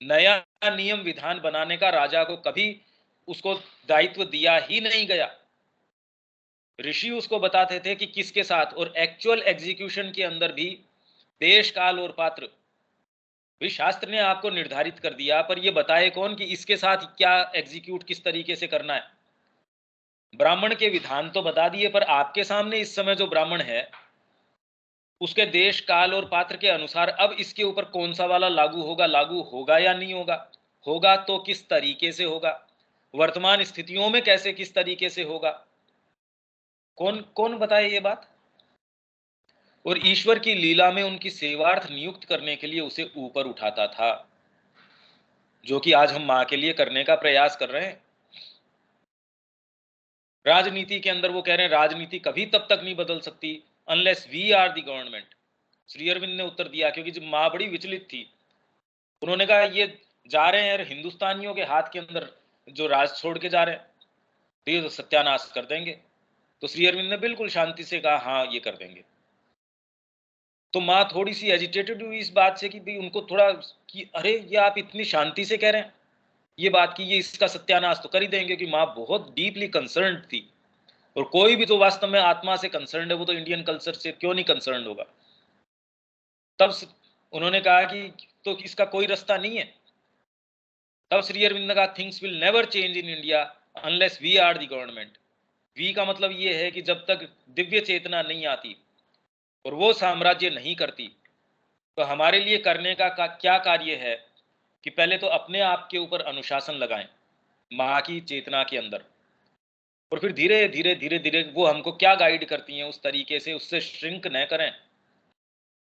नया नियम विधान बनाने का राजा को कभी उसको दायित्व दिया ही नहीं गया। ऋषि उसको बताते थे कि किसके साथ, और एक्चुअल एग्जीक्यूशन के अंदर भी देश काल और पात्र भी शास्त्र ने आपको निर्धारित कर दिया, पर यह बताए कौन कि इसके साथ क्या एग्जीक्यूट किस तरीके से करना है। ब्राह्मण के विधान तो बता दिए, पर आपके सामने इस समय जो ब्राह्मण है उसके देश काल और पात्र के अनुसार अब इसके ऊपर कौन सा वाला लागू होगा या नहीं होगा, होगा तो किस तरीके से होगा, वर्तमान स्थितियों में कैसे किस तरीके से होगा, कौन कौन बताए ये बात। और ईश्वर की लीला में उनकी सेवार्थ नियुक्त करने के लिए उसे ऊपर उठाता था, जो कि आज हम मां के लिए करने का प्रयास कर रहे हैं। राजनीति के अंदर वो कह रहे हैं राजनीति कभी तब तक नहीं बदल सकती unless we are the government. Shri Aurobindo ने उत्तर दिया, क्योंकि जब मां बड़ी विचलित थी, उन्होंने कहा ये जा रहे हैं हिंदुस्तानियों के हाथ के अंदर जो राज छोड़ के जा रहे हैं, तो ये तो सत्यानाश कर देंगे। तो श्री अरविंद ने बिल्कुल शांति से कहा हाँ ये कर देंगे। तो माँ थोड़ी सी एजिटेटेड हुई इस बात से कि भाई उनको थोड़ा कि अरे ये आप इतनी शांति से कह रहे हैं ये बात कि ये इसका सत्यानाश तो कर ही देंगे, कि माँ बहुत डीपली कंसर्न्ड थी। और कोई भी तो वास्तव में आत्मा से कंसर्न्ड है वो तो इंडियन कल्चर से क्यों नहीं कंसर्न्ड होगा। तब उन्होंने कहा कि तो इसका कोई रास्ता नहीं है। तब श्री अरविंद ने कहा things will never change in India unless we are the government. We का मतलब ये है कि जब तक दिव्य चेतना नहीं आती और वो साम्राज्य नहीं करती, तो हमारे लिए करने का क्या कार्य है कि पहले तो अपने आप के ऊपर अनुशासन लगाएं माँ की चेतना के अंदर, और फिर धीरे धीरे धीरे धीरे वो हमको क्या गाइड करती हैं उस तरीके से उससे श्रिंक न करें।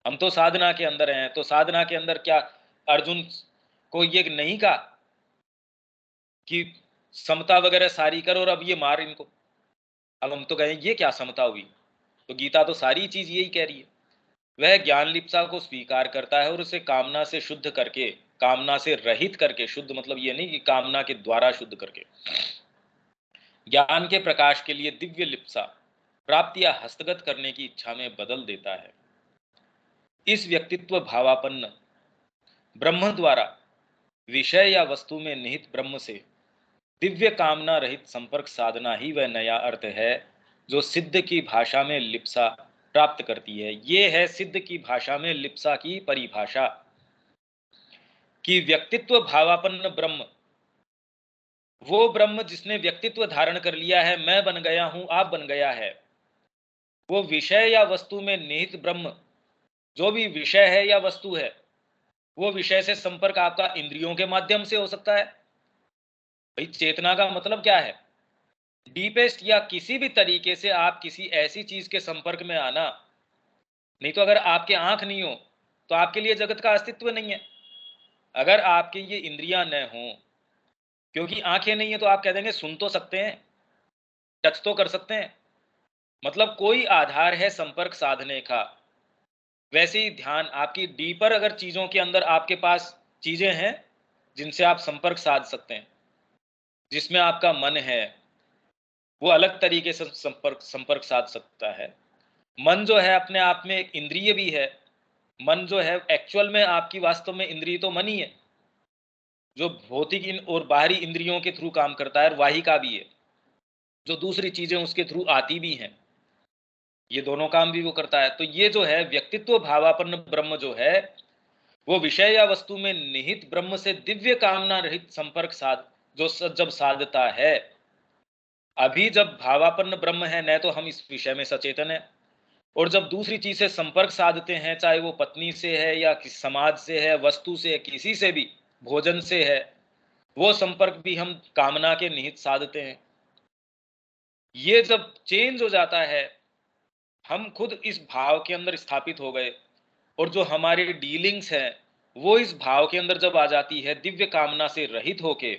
हम तो साधना के अंदर हैं, तो साधना के अंदर क्या अर्जुन को ये नहीं कहा कि समता वगैरह सारी कर और अब ये मार इनको। अब हम तो कहें ये क्या समता हुई, तो गीता तो सारी चीज यही कह रही है। वह ज्ञान लिप्सा को स्वीकार करता है और उसे कामना से शुद्ध करके, कामना से रहित करके, शुद्ध मतलब ये नहीं कि कामना के द्वारा शुद्ध करके, ज्ञान के प्रकाश के लिए दिव्य लिप्सा प्राप्ति या हस्तगत करने की इच्छा में बदल देता है। इस व्यक्तित्व भावापन्न ब्रह्म द्वारा विषय या वस्तु में निहित ब्रह्म से दिव्य कामना रहित संपर्क साधना ही वह नया अर्थ है जो सिद्ध की भाषा में लिप्सा प्राप्त करती है। ये है सिद्ध की भाषा में लिप्सा की परिभाषा कि व्यक्तित्व भावापन्न ब्रह्म, वो ब्रह्म जिसने व्यक्तित्व धारण कर लिया है, मैं बन गया हूं आप बन गया है। वो विषय या वस्तु में निहित ब्रह्म, जो भी विषय है या वस्तु है, वो विषय से संपर्क आपका इंद्रियों के माध्यम से हो सकता है। भाई चेतना का मतलब क्या है, डीपेस्ट या किसी भी तरीके से आप किसी ऐसी चीज के संपर्क में आना। नहीं तो अगर आपके आंख नहीं हो तो आपके लिए जगत का अस्तित्व नहीं है। अगर आपके ये इंद्रियां न हो, क्योंकि आंखें नहीं है तो आप कह देंगे सुन तो सकते हैं, टच तो कर सकते हैं, मतलब कोई आधार है संपर्क साधने का। वैसे ही ध्यान आपकी डीपर अगर चीजों के अंदर आपके पास चीजें हैं जिनसे आप संपर्क साध सकते हैं, जिसमें आपका मन है, वो अलग तरीके से संपर्क संपर्क साध सकता है। मन जो है अपने आप में एक इंद्रिय भी है। मन जो है एक्चुअल में आपकी वास्तव में इंद्रिय तो मन ही है। जो भौतिक और बाहरी इंद्रियों के थ्रू काम करता है, और वाहिका भी है, जो दूसरी चीजें उसके थ्रू आती भी हैं, ये दोनों काम भी वो करता है। तो ये जो है व्यक्तित्व भावापन्न ब्रह्म जो है, वो विषय या वस्तु में निहित ब्रह्म से दिव्य कामना रहित संपर्क जब साधता है, अभी जब भावापन्न ब्रह्म है, न तो हम इस विषय में सचेतन है, और जब दूसरी चीज से संपर्क साधते हैं, चाहे वो पत्नी से है या किसी समाज से है, वस्तु से है, किसी से भी, भोजन से है, वो संपर्क भी हम कामना के निहित साधते हैं। ये जब चेंज हो जाता है, हम खुद इस भाव के अंदर स्थापित हो गए, और जो हमारी डीलिंग्स है वो इस भाव के अंदर जब आ जाती है, दिव्य कामना से रहित होके,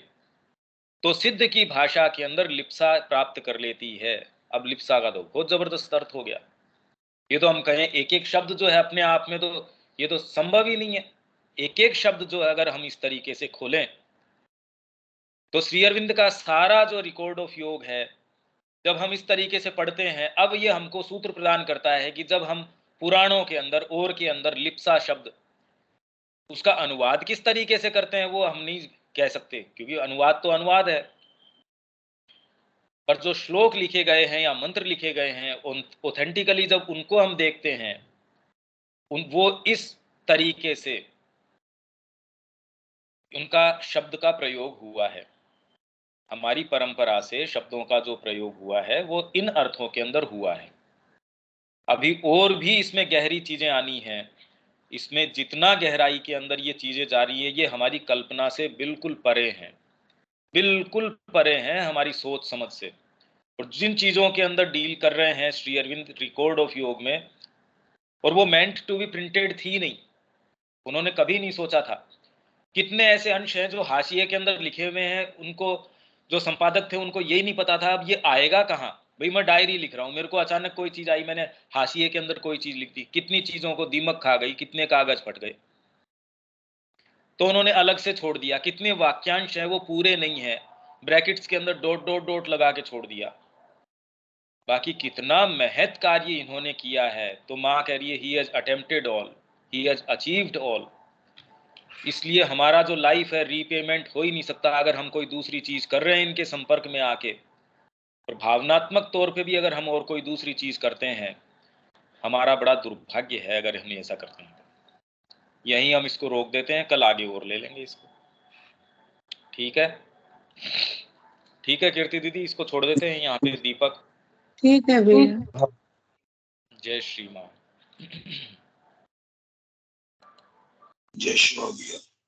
तो सिद्ध की भाषा के अंदर लिप्सा प्राप्त कर लेती है। अब लिप्सा का तो बहुत जबरदस्त अर्थ हो गया। ये तो हम कहें एक एक शब्द जो है अपने आप में, तो ये तो संभव ही नहीं है। एक एक शब्द जो है अगर हम इस तरीके से खोलें, तो श्री अरविंद का सारा जो रिकॉर्ड ऑफ योग है, जब हम इस तरीके से पढ़ते हैं, अब ये हमको सूत्र प्रदान करता है कि जब हम पुराणों के अंदर और के अंदर लिप्सा शब्द, उसका अनुवाद किस तरीके से करते हैं वो हम नहीं कह सकते, क्योंकि अनुवाद तो अनुवाद है, पर जो श्लोक लिखे गए हैं या मंत्र लिखे गए हैं, ऑथेंटिकली जब उनको हम देखते हैं, वो इस तरीके से उनका शब्द का प्रयोग हुआ है। हमारी परंपरा से शब्दों का जो प्रयोग हुआ है वो इन अर्थों के अंदर हुआ है। अभी और भी इसमें गहरी चीजें आनी हैं, इसमें जितना गहराई के अंदर ये चीजें जा रही है, ये हमारी कल्पना से बिल्कुल परे हैं, बिल्कुल परे हैं हमारी सोच समझ से। और जिन चीजों के अंदर डील कर रहे हैं श्री अरविंद रिकॉर्ड ऑफ योग में, और वो मेंट टू बी प्रिंटेड थी नहीं, उन्होंने कभी नहीं सोचा था। कितने ऐसे अंश हैं जो हाशिए के अंदर लिखे हुए हैं, उनको जो संपादक थे उनको यही नहीं पता था अब ये आएगा कहाँ। भाई मैं डायरी लिख रहा हूँ, मेरे को अचानक कोई चीज आई, मैंने हाशिए के अंदर कोई चीज लिख दी, कितनी चीजों को दीमक खा गई, कितने कागज फट गए, तो उन्होंने अलग से छोड़ दिया। कितने वाक्यांश हैं वो पूरे नहीं है, ब्रैकेट्स के अंदर डॉट डॉट डॉट लगा के छोड़ दिया। बाकी कितना महत कार्य इन्होंने किया है, तो माँ कह रही है he has attempted all, he has achieved all. इसलिए हमारा जो लाइफ है रीपेमेंट हो ही नहीं सकता अगर हम कोई दूसरी चीज कर रहे हैं इनके संपर्क में आके। और भावनात्मक तौर पे भी अगर हम और कोई दूसरी चीज करते हैं, हमारा बड़ा दुर्भाग्य है अगर हम ऐसा करते हैं। यहीं हम इसको रोक देते हैं, कल आगे और ले लेंगे इसको। ठीक है, ठीक है कीर्ति दीदी, इसको छोड़ देते हैं यहाँ पे। दीपक, ठीक है भैया। जय श्री माँ। जय श्री माँ भैया।